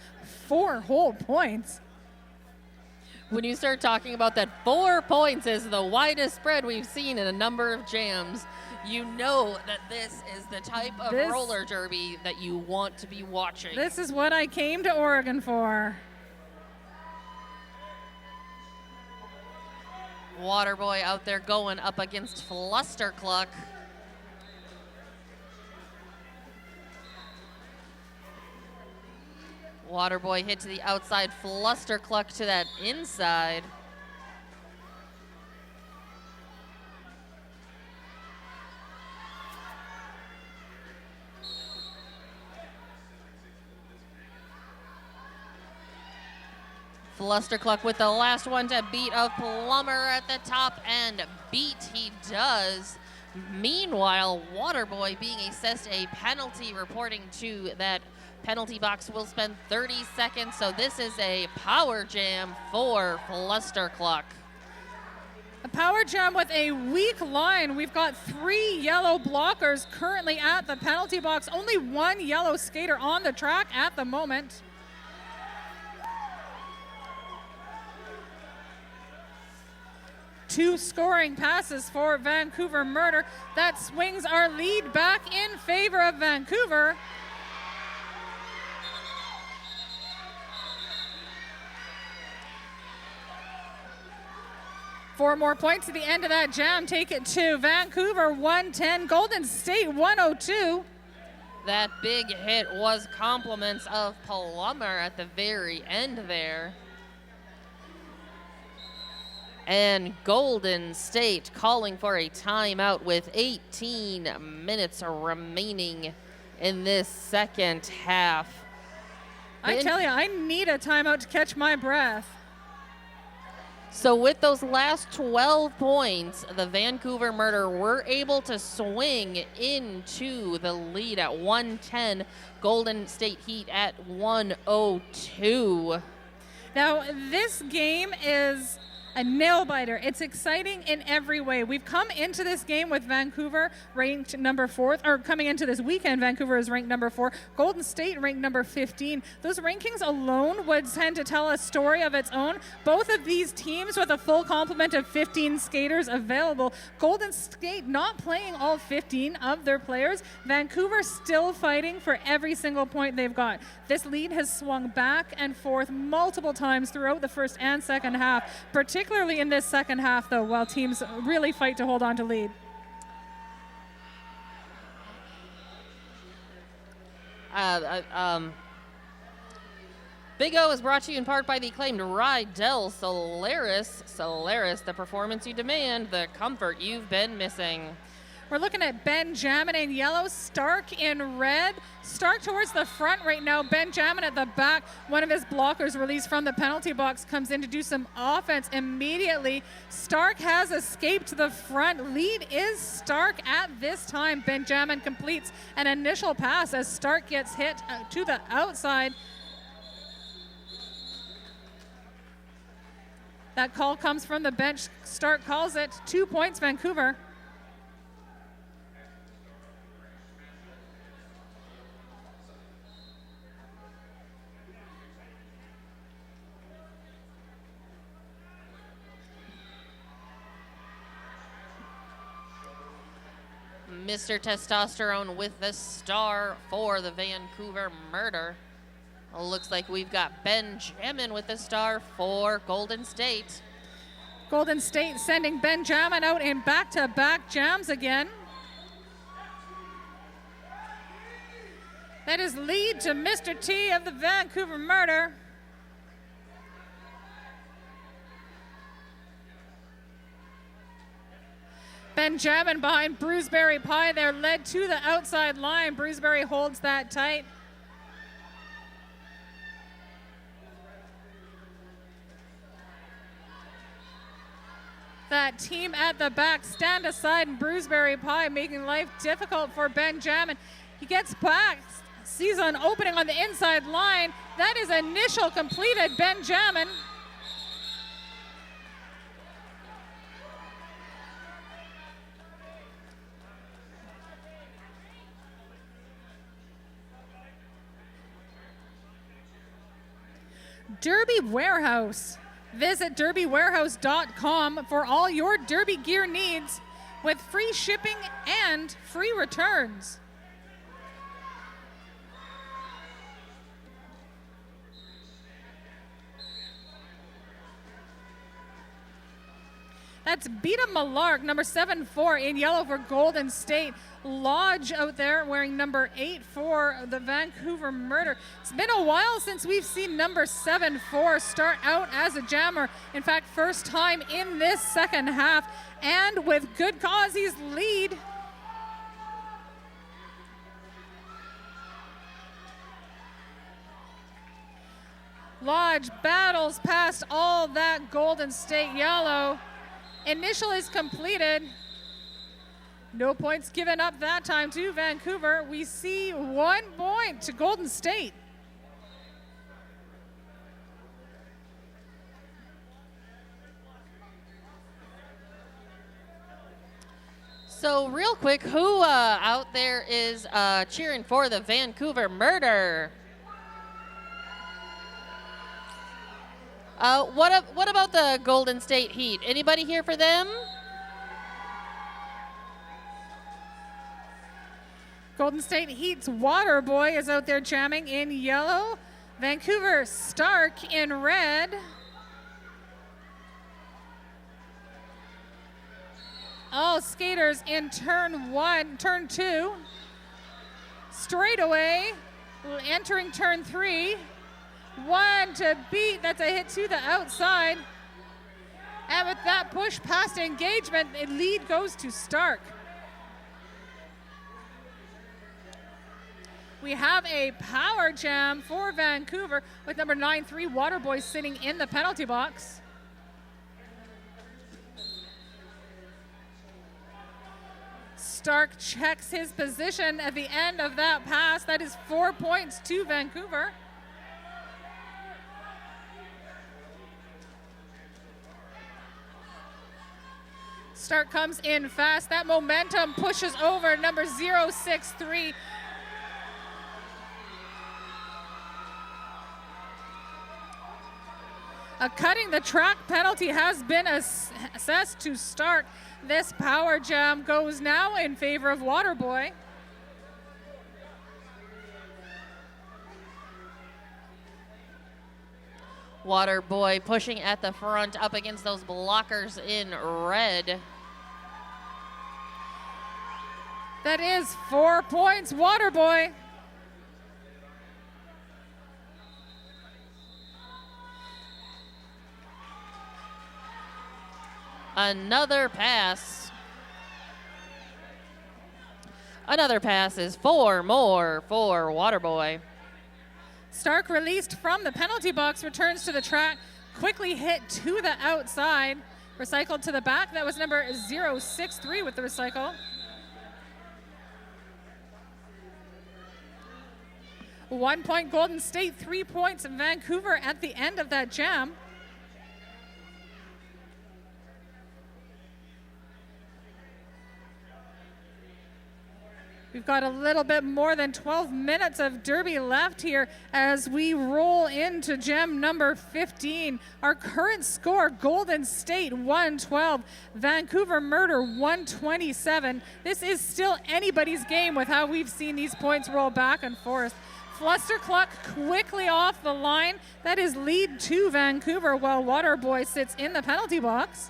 4 whole points. When you start talking about that 4 points is the widest spread we've seen in a number of jams, you know that this is the type of roller derby that you want to be watching. This is what I came to Oregon for. Waterboy out there going up against Flustercluck. Waterboy hit to the outside, Flustercluck to that inside. Flustercluck with the last one to beat of Plummer at the top, and beat he does. Meanwhile, Waterboy being assessed a penalty, reporting to that penalty box, will spend 30 seconds, so this is a power jam for Flustercluck. A power jam with a weak line. We've got 3 yellow blockers currently at the penalty box. Only 1 yellow skater on the track at the moment. Two scoring passes for Vancouver Murder. That swings our lead back in favor of Vancouver. Four more points at the end of that jam take it to Vancouver 110, Golden State 102. That big hit was compliments of Plummer at the very end there. And Golden State calling for a timeout with 18 minutes remaining in this second half. I tell you, I need a timeout to catch my breath. So with those last 12 points, the Vancouver Murder were able to swing into the lead at 110. Golden State Heat at 102. Now, this game is a nail-biter. It's exciting in every way. We've come into this game with Vancouver ranked number 4th, or coming into this weekend, Vancouver is ranked number 4. Golden State ranked number 15. Those rankings alone would tend to tell a story of its own. Both of these teams with a full complement of 15 skaters available. Golden State not playing all 15 of their players. Vancouver still fighting for every single point they've got. This lead has swung back and forth multiple times throughout the first and second half, particularly particularly in this second half, though, while teams really fight to hold on to lead. Big O is brought to you in part by the acclaimed Rydell Solaris. Solaris, the performance you demand, the comfort you've been missing. We're looking at Benjamin in yellow, Stark in red. Stark towards the front right now, Benjamin at the back. One of his blockers released from the penalty box comes in to do some offense immediately. Stark has escaped to the front. Lead is Stark at this time. Benjamin completes an initial pass as Stark gets hit to the outside. That call comes from the bench. Stark calls it. 2 points, Vancouver. Mr. Testosterone with the star for the Vancouver Murder. Looks like we've got Benjamin with the star for Golden State. Golden State sending Benjamin out in back-to-back jams again. That is lead to Mr. T of the Vancouver Murder. Benjamin behind Bruceberry Pie there, led to the outside line. Bruceberry holds that tight. That team at the back stand aside, and Bruceberry Pie making life difficult for Benjamin. He gets back, sees an opening on the inside line. That is initial completed, Benjamin. Derby Warehouse. Visit derbywarehouse.com for all your Derby gear needs with free shipping and free returns. That's Beta Malark, number 7-4 in yellow for Golden State. Lodge out there wearing number 8 for the Vancouver Murder. It's been a while since we've seen number 7-4 start out as a jammer. In fact, first time in this second half, and with good cause, he's lead. Lodge battles past all that Golden State yellow. Initial is completed. No points given up that time to Vancouver. We see 1 point to Golden State. So real quick, who out there is cheering for the Vancouver Murder? What about the Golden State Heat? Anybody here for them? Golden State Heat's Waterboy is out there jamming in yellow. Vancouver Stark in red. All skaters in turn 2. Straightaway, entering turn 3. 1 to beat, that's a hit to the outside. And with that push past engagement, the lead goes to Stark. We have a power jam for Vancouver with number 9-3 Waterboy sitting in the penalty box. Stark checks his position at the end of that pass. That is 4 points to Vancouver. Stark comes in fast. That momentum pushes over number 063. A cutting the track penalty has been assessed to Stark. This power jam goes now in favor of Waterboy. Water Boy pushing at the front up against those blockers in red. That is 4 points, Water Boy. Another pass. Another pass is 4 more for Waterboy. Stark released from the penalty box, returns to the track, quickly hit to the outside, recycled to the back. That was number 063 with the recycle. One point Golden State, 3 points Vancouver at the end of that jam. We've got a little bit more than 12 minutes of Derby left here as we roll into jam number 15. Our current score, Golden State 112, Vancouver Murder 127. This is still anybody's game with how we've seen these points roll back and forth. Flustercluck quickly off the line. That is lead to Vancouver while Waterboy sits in the penalty box.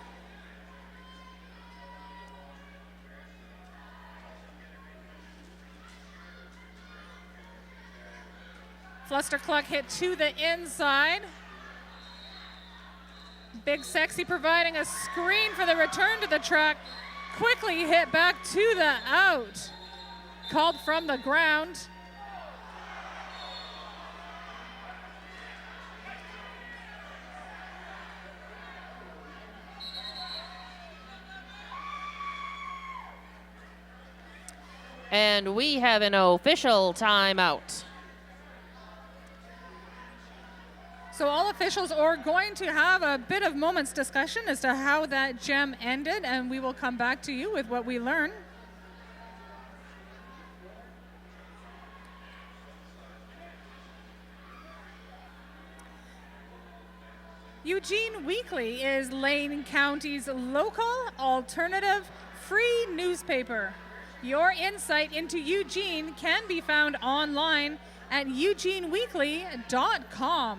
Flustercluck hit to the inside. Big Sexy providing a screen for the return to the track. Quickly hit back to the out. Called from the ground. And we have an official timeout. So all officials are going to have a bit of moments discussion as to how that jam ended, and we will come back to you with what we learn. Eugene Weekly is Lane County's local, alternative, free newspaper. Your insight into Eugene can be found online at eugeneweekly.com.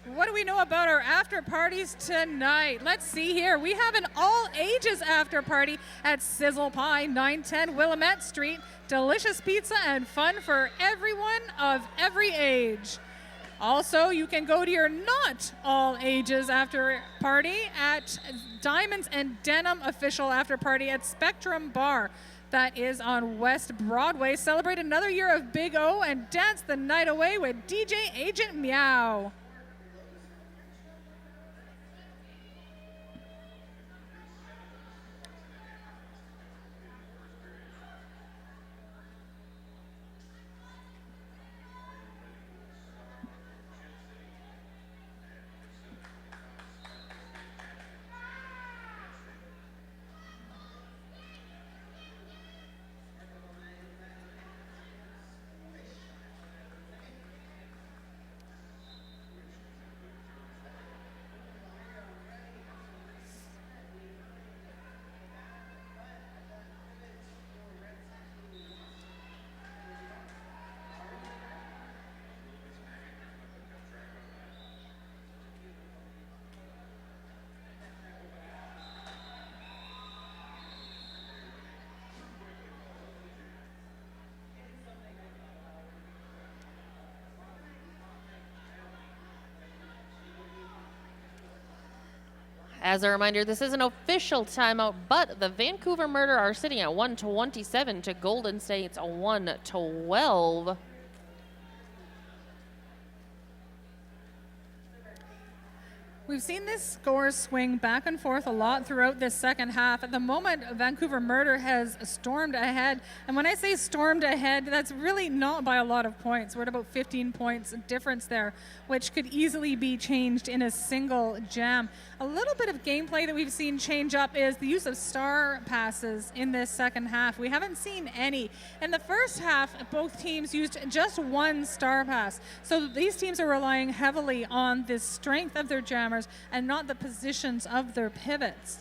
What do we know about our after parties tonight? Let's see here. We have an all ages after party at Sizzle Pie, 910 Willamette Street. Delicious pizza and fun for everyone of every age. Also, you can go to your not all ages after party at Diamonds and Denim official after party at Spectrum Bar. That is on West Broadway. Celebrate another year of Big O and dance the night away with DJ Agent Meow. As a reminder, this is an official timeout, but the Vancouver Murder are sitting at 127 to Golden State's 112. We've seen this score swing back and forth a lot throughout this second half. At the moment, Vancouver Murder has stormed ahead. And when I say stormed ahead, that's really not by a lot of points. We're at about 15 points difference there, which could easily be changed in a single jam. A little bit of gameplay that we've seen change up is the use of star passes in this second half. We haven't seen any. In the first half, both teams used just one star pass. So these teams are relying heavily on the strength of their jammers and not the positions of their pivots.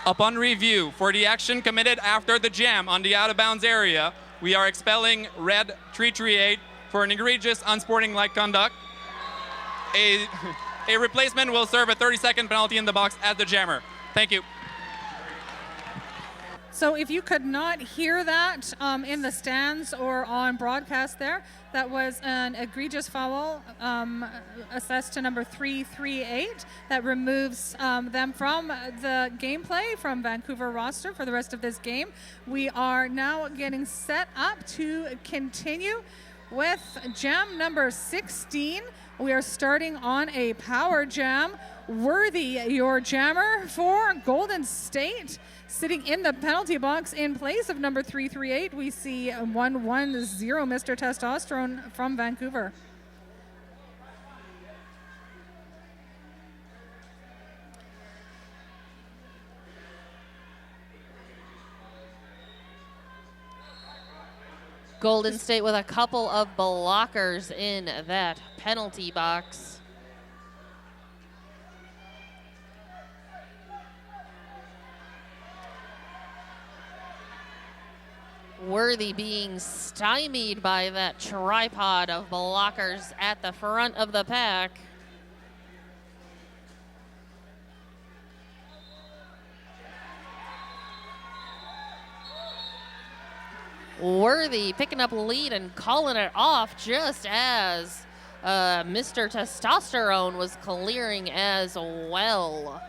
Upon review, for the action committed after the jam on the out-of-bounds area, we are expelling red 338 for an egregious unsporting-like conduct. A replacement will serve a 30-second penalty in the box as the jammer. Thank you. So if you could not hear that in the stands or on broadcast there, that was an egregious foul assessed to number 338 that removes them from the gameplay from Vancouver roster for the rest of this game. We are now getting set up to continue with jam number 16. We are starting on a power jam. Worthy, your jammer for Golden State. Sitting in the penalty box in place of number 338, we see 110 Mr. Testosterone from Vancouver. Golden State with a couple of blockers in that penalty box. Worthy being stymied by that tripod of blockers at the front of the pack. Worthy picking up lead and calling it off just as Mr. Testosterone was clearing as well.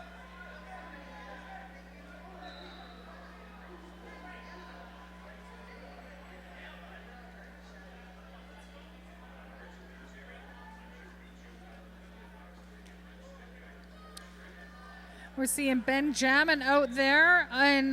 We're seeing Benjamin out there in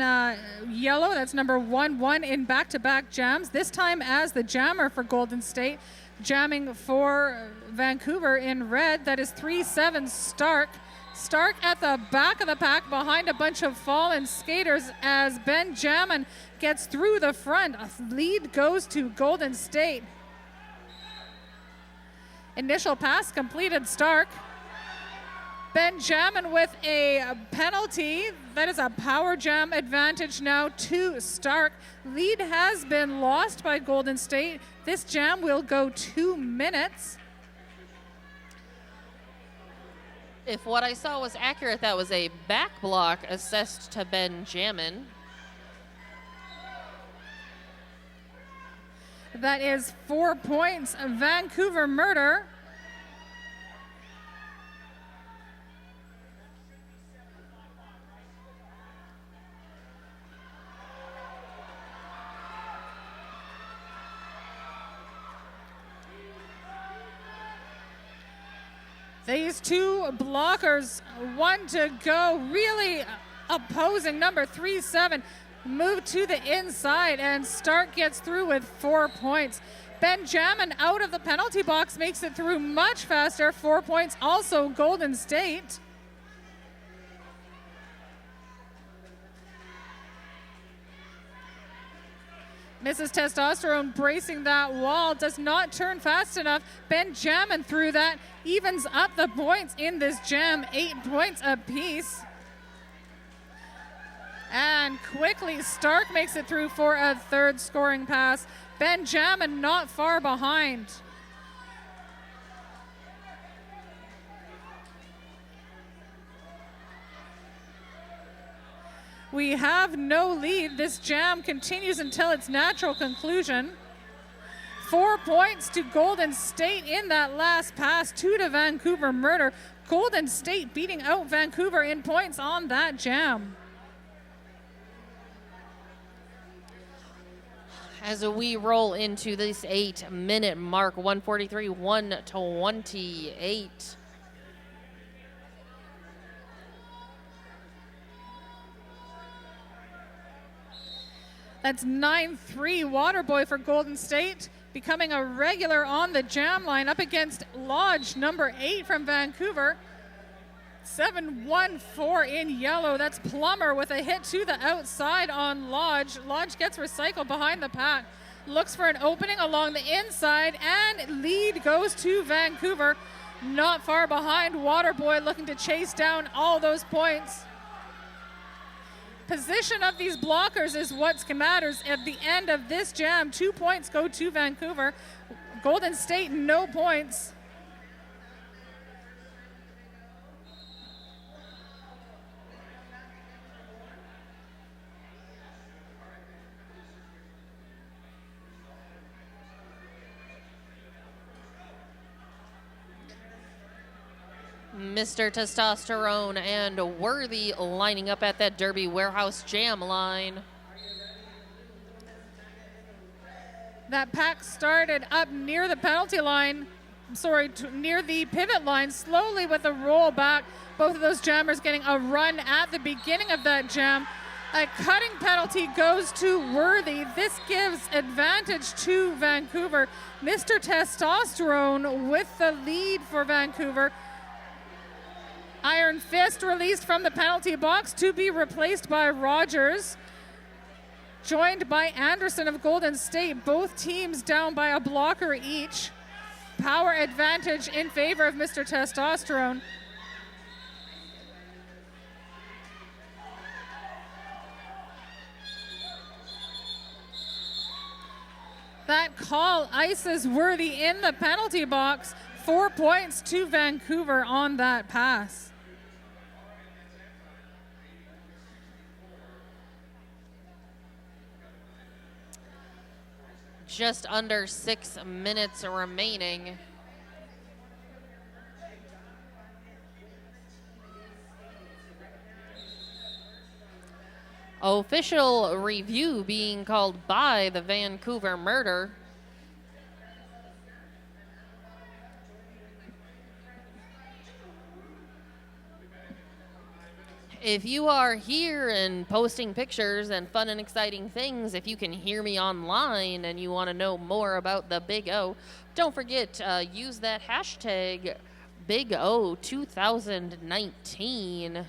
yellow. That's number 11 in back-to-back jams. This time as the jammer for Golden State. Jamming for Vancouver in red. That is 3-7 Stark. Stark at the back of the pack behind a bunch of fallen skaters as Benjamin gets through the front. Lead goes to Golden State. Initial pass completed, Stark. Benjamin with a penalty. That is a power jam advantage now to Stark. Lead has been lost by Golden State. This jam will go 2 minutes. If what I saw was accurate, that was a back block assessed to Benjamin. That is 4 points. Vancouver Murder. These two blockers, one to go, really opposing number 3-7. Move to the inside, and Stark gets through with 4 points. Benjamin out of the penalty box makes it through much faster. 4 points also Golden State. Mrs. Testosterone bracing that wall, does not turn fast enough. Benjamin through that, evens up the points in this jam, 8 points apiece. And quickly, Stark makes it through for a third scoring pass. Benjamin not far behind. We have no lead. This jam continues until its natural conclusion. 4 points to Golden State in that last pass, 2 to Vancouver Murder. Golden State beating out Vancouver in points on that jam. As we roll into this 8-minute mark, 143-128. That's 9-3 Waterboy for Golden State, becoming a regular on the jam line up against Lodge, number 8 from Vancouver. 7-1-4 in yellow. That's Plummer with a hit to the outside on Lodge. Lodge gets recycled behind the pack. Looks for an opening along the inside, and lead goes to Vancouver. Not far behind, Waterboy looking to chase down all those points. Position of these blockers is what matters. At the end of this jam, 2 points go to Vancouver. Golden State, no points. Mr. Testosterone and Worthy lining up at that Derby Warehouse Jam line. That pack started up near the penalty line, near the pivot line, slowly with a roll back. Both of those jammers getting a run at the beginning of that jam. A cutting penalty goes to Worthy. This gives advantage to Vancouver. Mr. Testosterone with the lead for Vancouver. Iron Fist released from the penalty box to be replaced by Rogers. Joined by Anderson of Golden State. Both teams down by a blocker each. Power advantage in favor of Mr. Testosterone. That call ices Worthy in the penalty box. 4 points to Vancouver on that pass. Just under 6 minutes remaining. Official review being called by the Vancouver Murder. If you are here and posting pictures and fun and exciting things, if you can hear me online and you want to know more about the Big O, don't forget, use that hashtag Big O 2019.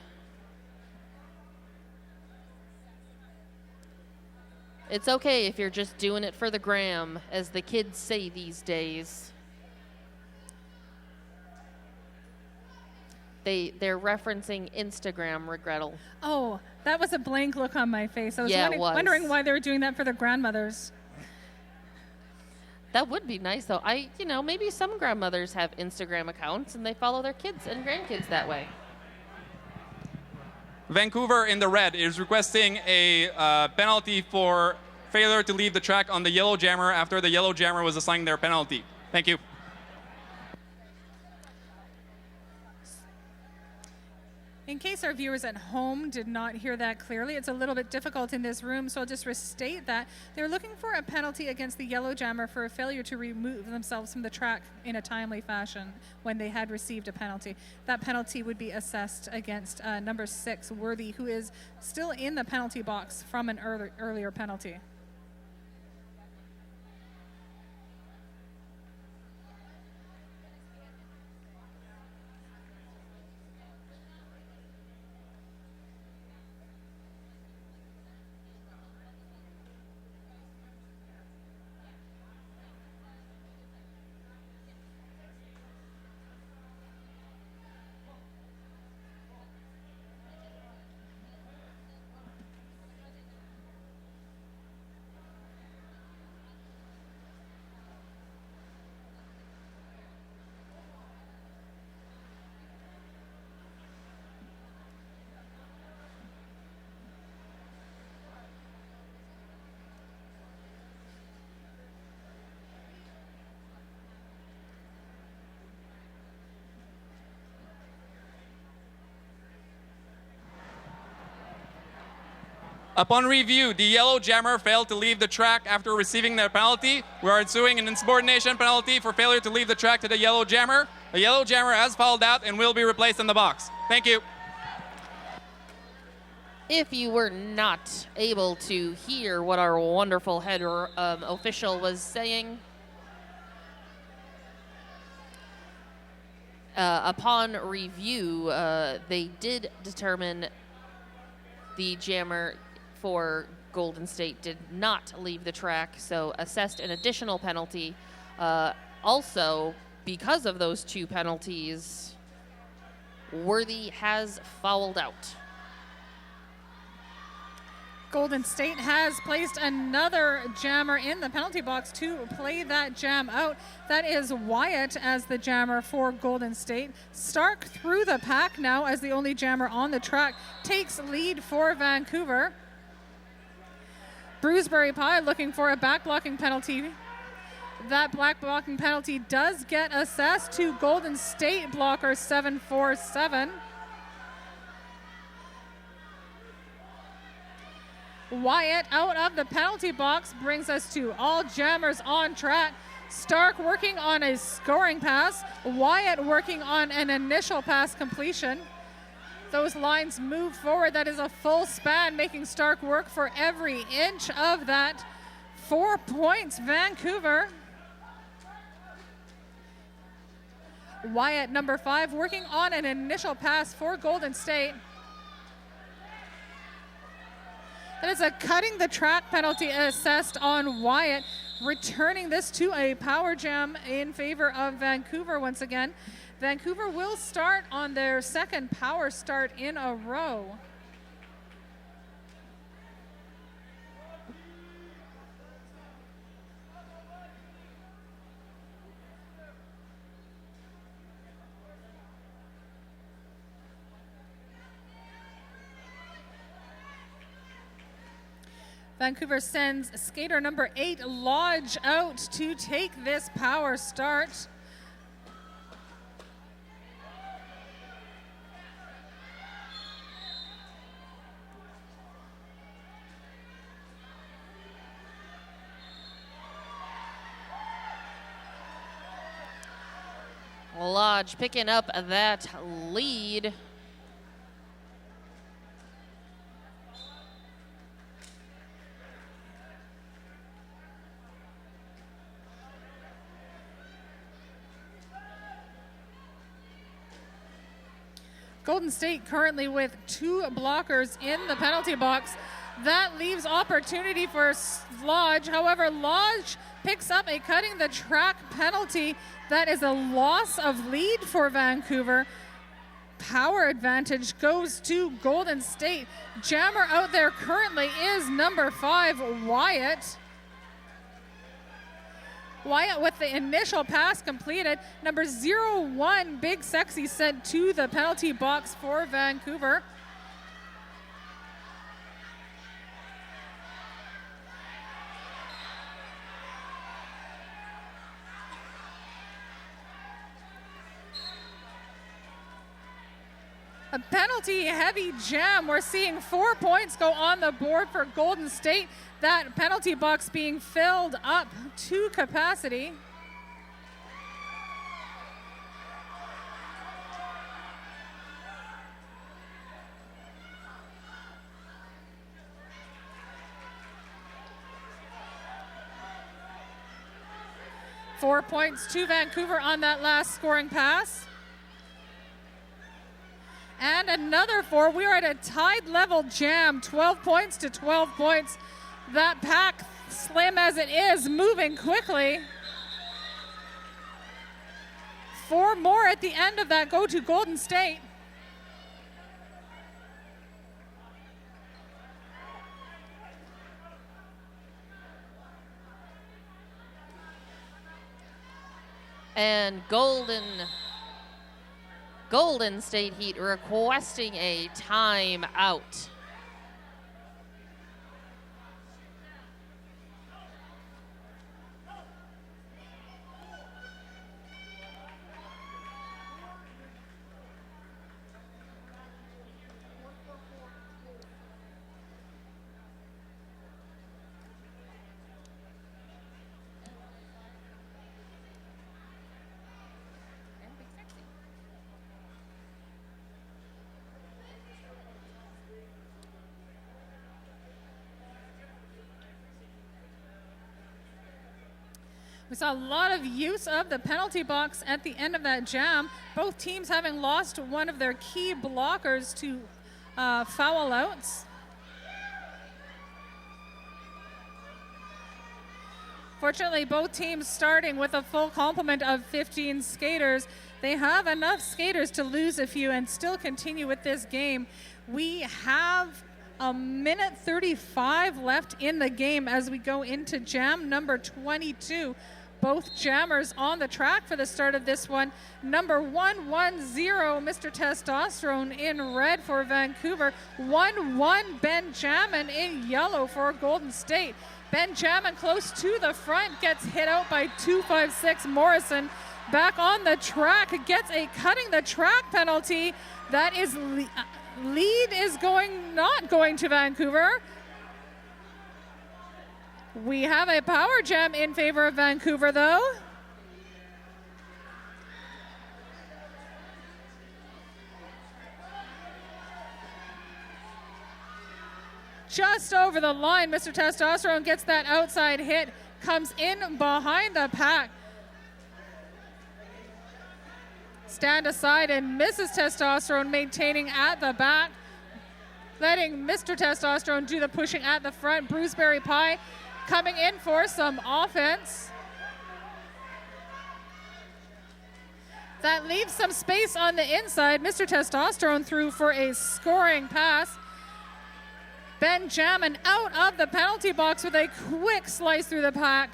It's okay if you're just doing it for the gram, as the kids say these days. They're referencing Instagram, Regrettal. Oh, that was a blank look on my face. I was, Yeah, it was. wondering why they were doing that for their grandmothers. That would be nice, though. Maybe some grandmothers have Instagram accounts and they follow their kids and grandkids that way. Vancouver in the red is requesting a penalty for failure to leave the track on the yellow jammer after the yellow jammer was assigned their penalty. Thank you. In case our viewers at home did not hear that clearly, it's a little bit difficult in this room, so I'll just restate that. They're looking for a penalty against the yellow jammer for a failure to remove themselves from the track in a timely fashion when they had received a penalty. That penalty would be assessed against number 6, Worthy, who is still in the penalty box from an earlier penalty. Upon review, the yellow jammer failed to leave the track after receiving their penalty. We are suing an insubordination penalty for failure to leave the track to the yellow jammer. The yellow jammer has fouled out and will be replaced in the box. Thank you. If you were not able to hear what our wonderful head official was saying, upon review, they did determine the jammer for Golden State did not leave the track, so assessed an additional penalty. Also, because of those 2 penalties, Worthy has fouled out. Golden State has placed another jammer in the penalty box to play that jam out. That is Wyatt as the jammer for Golden State. Stark through the pack now as the only jammer on the track takes lead for Vancouver. Bruceberry Pie looking for a back blocking penalty. That black blocking penalty does get assessed to Golden State blocker 747. Wyatt out of the penalty box brings us to all jammers on track. Stark working on a scoring pass. Wyatt working on an initial pass completion. Those lines move forward. That is a full span, making Stark work for every inch of that. 4 points, Vancouver. Wyatt, number 5, working on an initial pass for Golden State. That is a cutting the track penalty assessed on Wyatt, returning this to a power jam in favor of Vancouver once again. Vancouver will start on their second power start in a row. Vancouver sends skater number 8, Lodge, out to take this power start. Lodge picking up that lead. Golden State currently with 2 blockers in the penalty box. That leaves opportunity for Lodge. However, Lodge picks up a cutting the track penalty. That is a loss of lead for Vancouver. Power advantage goes to Golden State. Jammer out there currently is number 5, Wyatt. Wyatt with the initial pass completed. Number 01, Big Sexy, sent to the penalty box for Vancouver. A penalty heavy jam. We're seeing 4 points go on the board for Golden State. That penalty box being filled up to capacity. Four points to Vancouver on that last scoring pass. And another 4. We are at a tied level jam, 12 points to 12 points. That pack, slim as it is, moving quickly. 4 more at the end of that go to Golden State. And Golden State Heat requesting a timeout. We saw a lot of use of the penalty box at the end of that jam. Both teams having lost one of their key blockers to foul outs. Fortunately, both teams starting with a full complement of 15 skaters. They have enough skaters to lose a few and still continue with this game. We have a minute 35 left in the game as we go into jam number 22. Both jammers on the track for the start of this one. Number 110, Mr. Testosterone in red for Vancouver. 1-1, Benjamin in yellow for Golden State. Benjamin close to the front, gets hit out by 256 Morrison. Back on the track, gets a cutting the track penalty. That is lead is not going to Vancouver. We have a power jam in favor of Vancouver, though. Just over the line, Mr. Testosterone gets that outside hit, comes in behind the pack. Stand aside and Mrs. Testosterone maintaining at the back, letting Mr. Testosterone do the pushing at the front. Bruceberry Pie coming in for some offense. That leaves some space on the inside. Mr. Testosterone threw for a scoring pass. Benjamin out of the penalty box with a quick slice through the pack.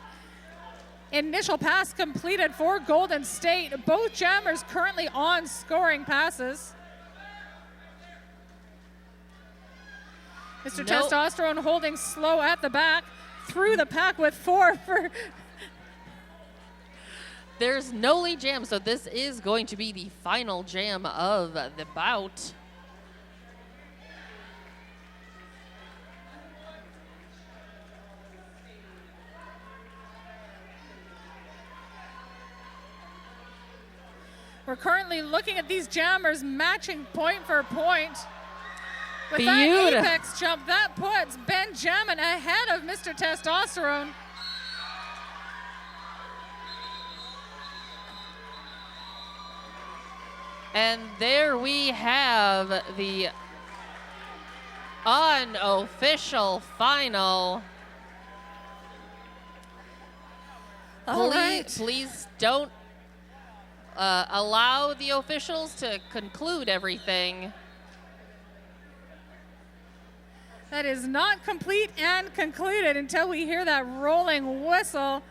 Initial pass completed for Golden State. Both jammers currently on scoring passes. Mr. Testosterone holding slow at the back. Through the pack with 4 for... There's no lead jam, so this is going to be the final jam of the bout. We're currently looking at these jammers matching point for point. With Beautiful. that apex jump, that puts Benjamin ahead of Mr. Testosterone. And there we have the unofficial final. All right. Please don't allow the officials to conclude everything. That is not complete and concluded until we hear that rolling whistle.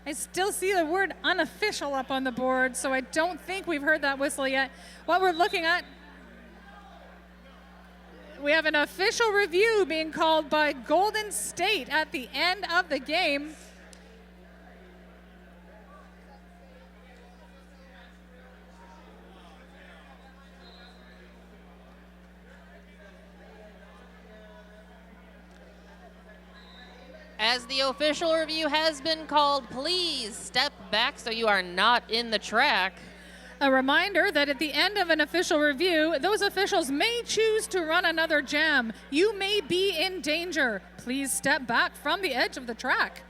I still see the word unofficial up on the board, so I don't think we've heard that whistle yet. What we're looking at, we have an official review being called by Golden State at the end of the game. As the official review has been called, please step back so you are not in the track. A reminder that at the end of an official review, those officials may choose to run another jam. You may be in danger. Please step back from the edge of the track.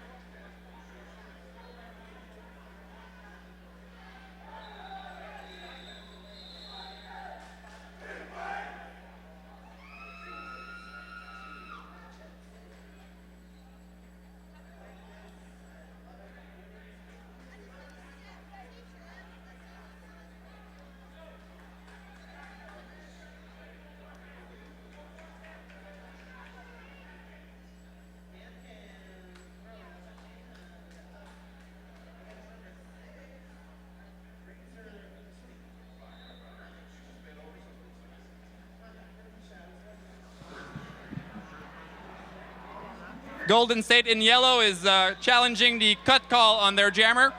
Golden State in yellow is challenging the cut call on their jammer.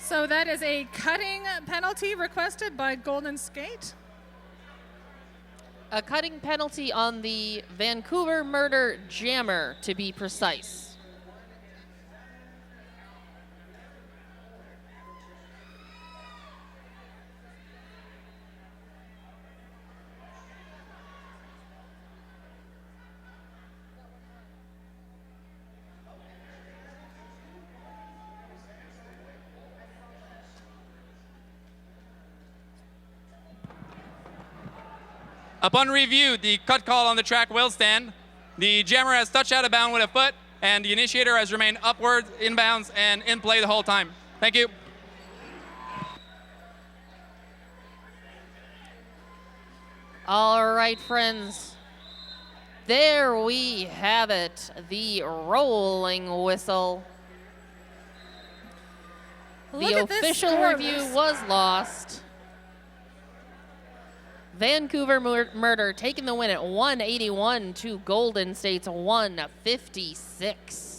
So that is a cutting penalty requested by Golden State. A cutting penalty on the Vancouver Murder jammer, to be precise. Upon review, the cut call on the track will stand. The jammer has touched out of bound with a foot, and the initiator has remained upward, inbounds, and in play the whole time. Thank you. All right, friends. There we have it, the rolling whistle. Look The at this official score. review was lost. Vancouver Murder taking the win at 181 to Golden State's 156.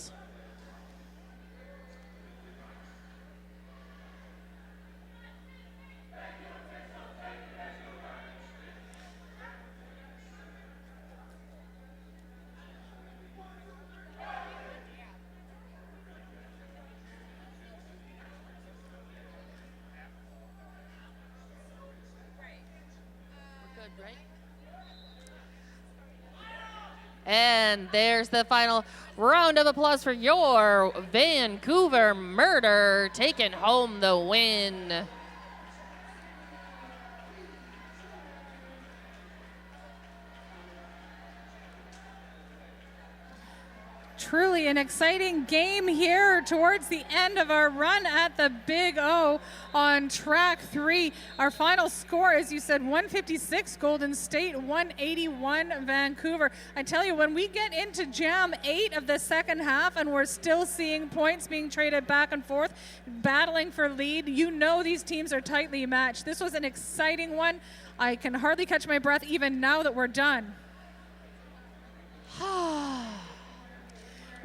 Right? And there's the final round of applause for your Vancouver Murder taking home the win. Truly an exciting game here towards the end of our run at the Big O on track 3. Our final score, as you said, 156 Golden State, 181 Vancouver. I tell you, when we get into jam 8 of the second half and we're still seeing points being traded back and forth, battling for lead, you know these teams are tightly matched. This was an exciting one. I can hardly catch my breath even now that we're done.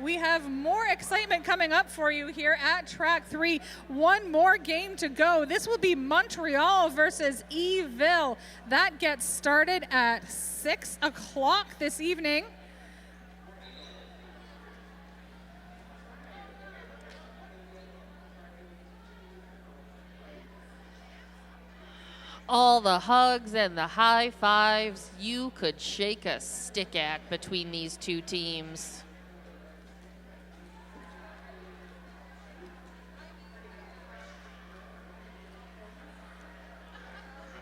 We have more excitement coming up for you here at track 3. One more game to go. This will be Montreal versus Eville. That gets started at 6 o'clock this evening. All the hugs and the high fives you could shake a stick at between these two teams.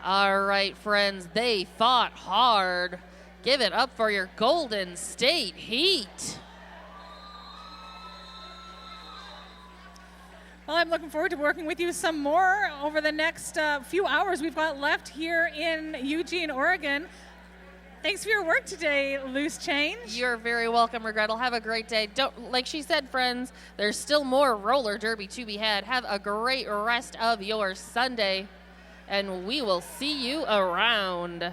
All right, friends, they fought hard. Give it up for your Golden State Heat. Well, I'm looking forward to working with you some more over the next few hours we've got left here in Eugene, Oregon. Thanks for your work today, Loose Change. You're very welcome, Regrettal. Have a great day. Don't, like she said, friends, there's still more roller derby to be had. Have a great rest of your Sunday, and we will see you around.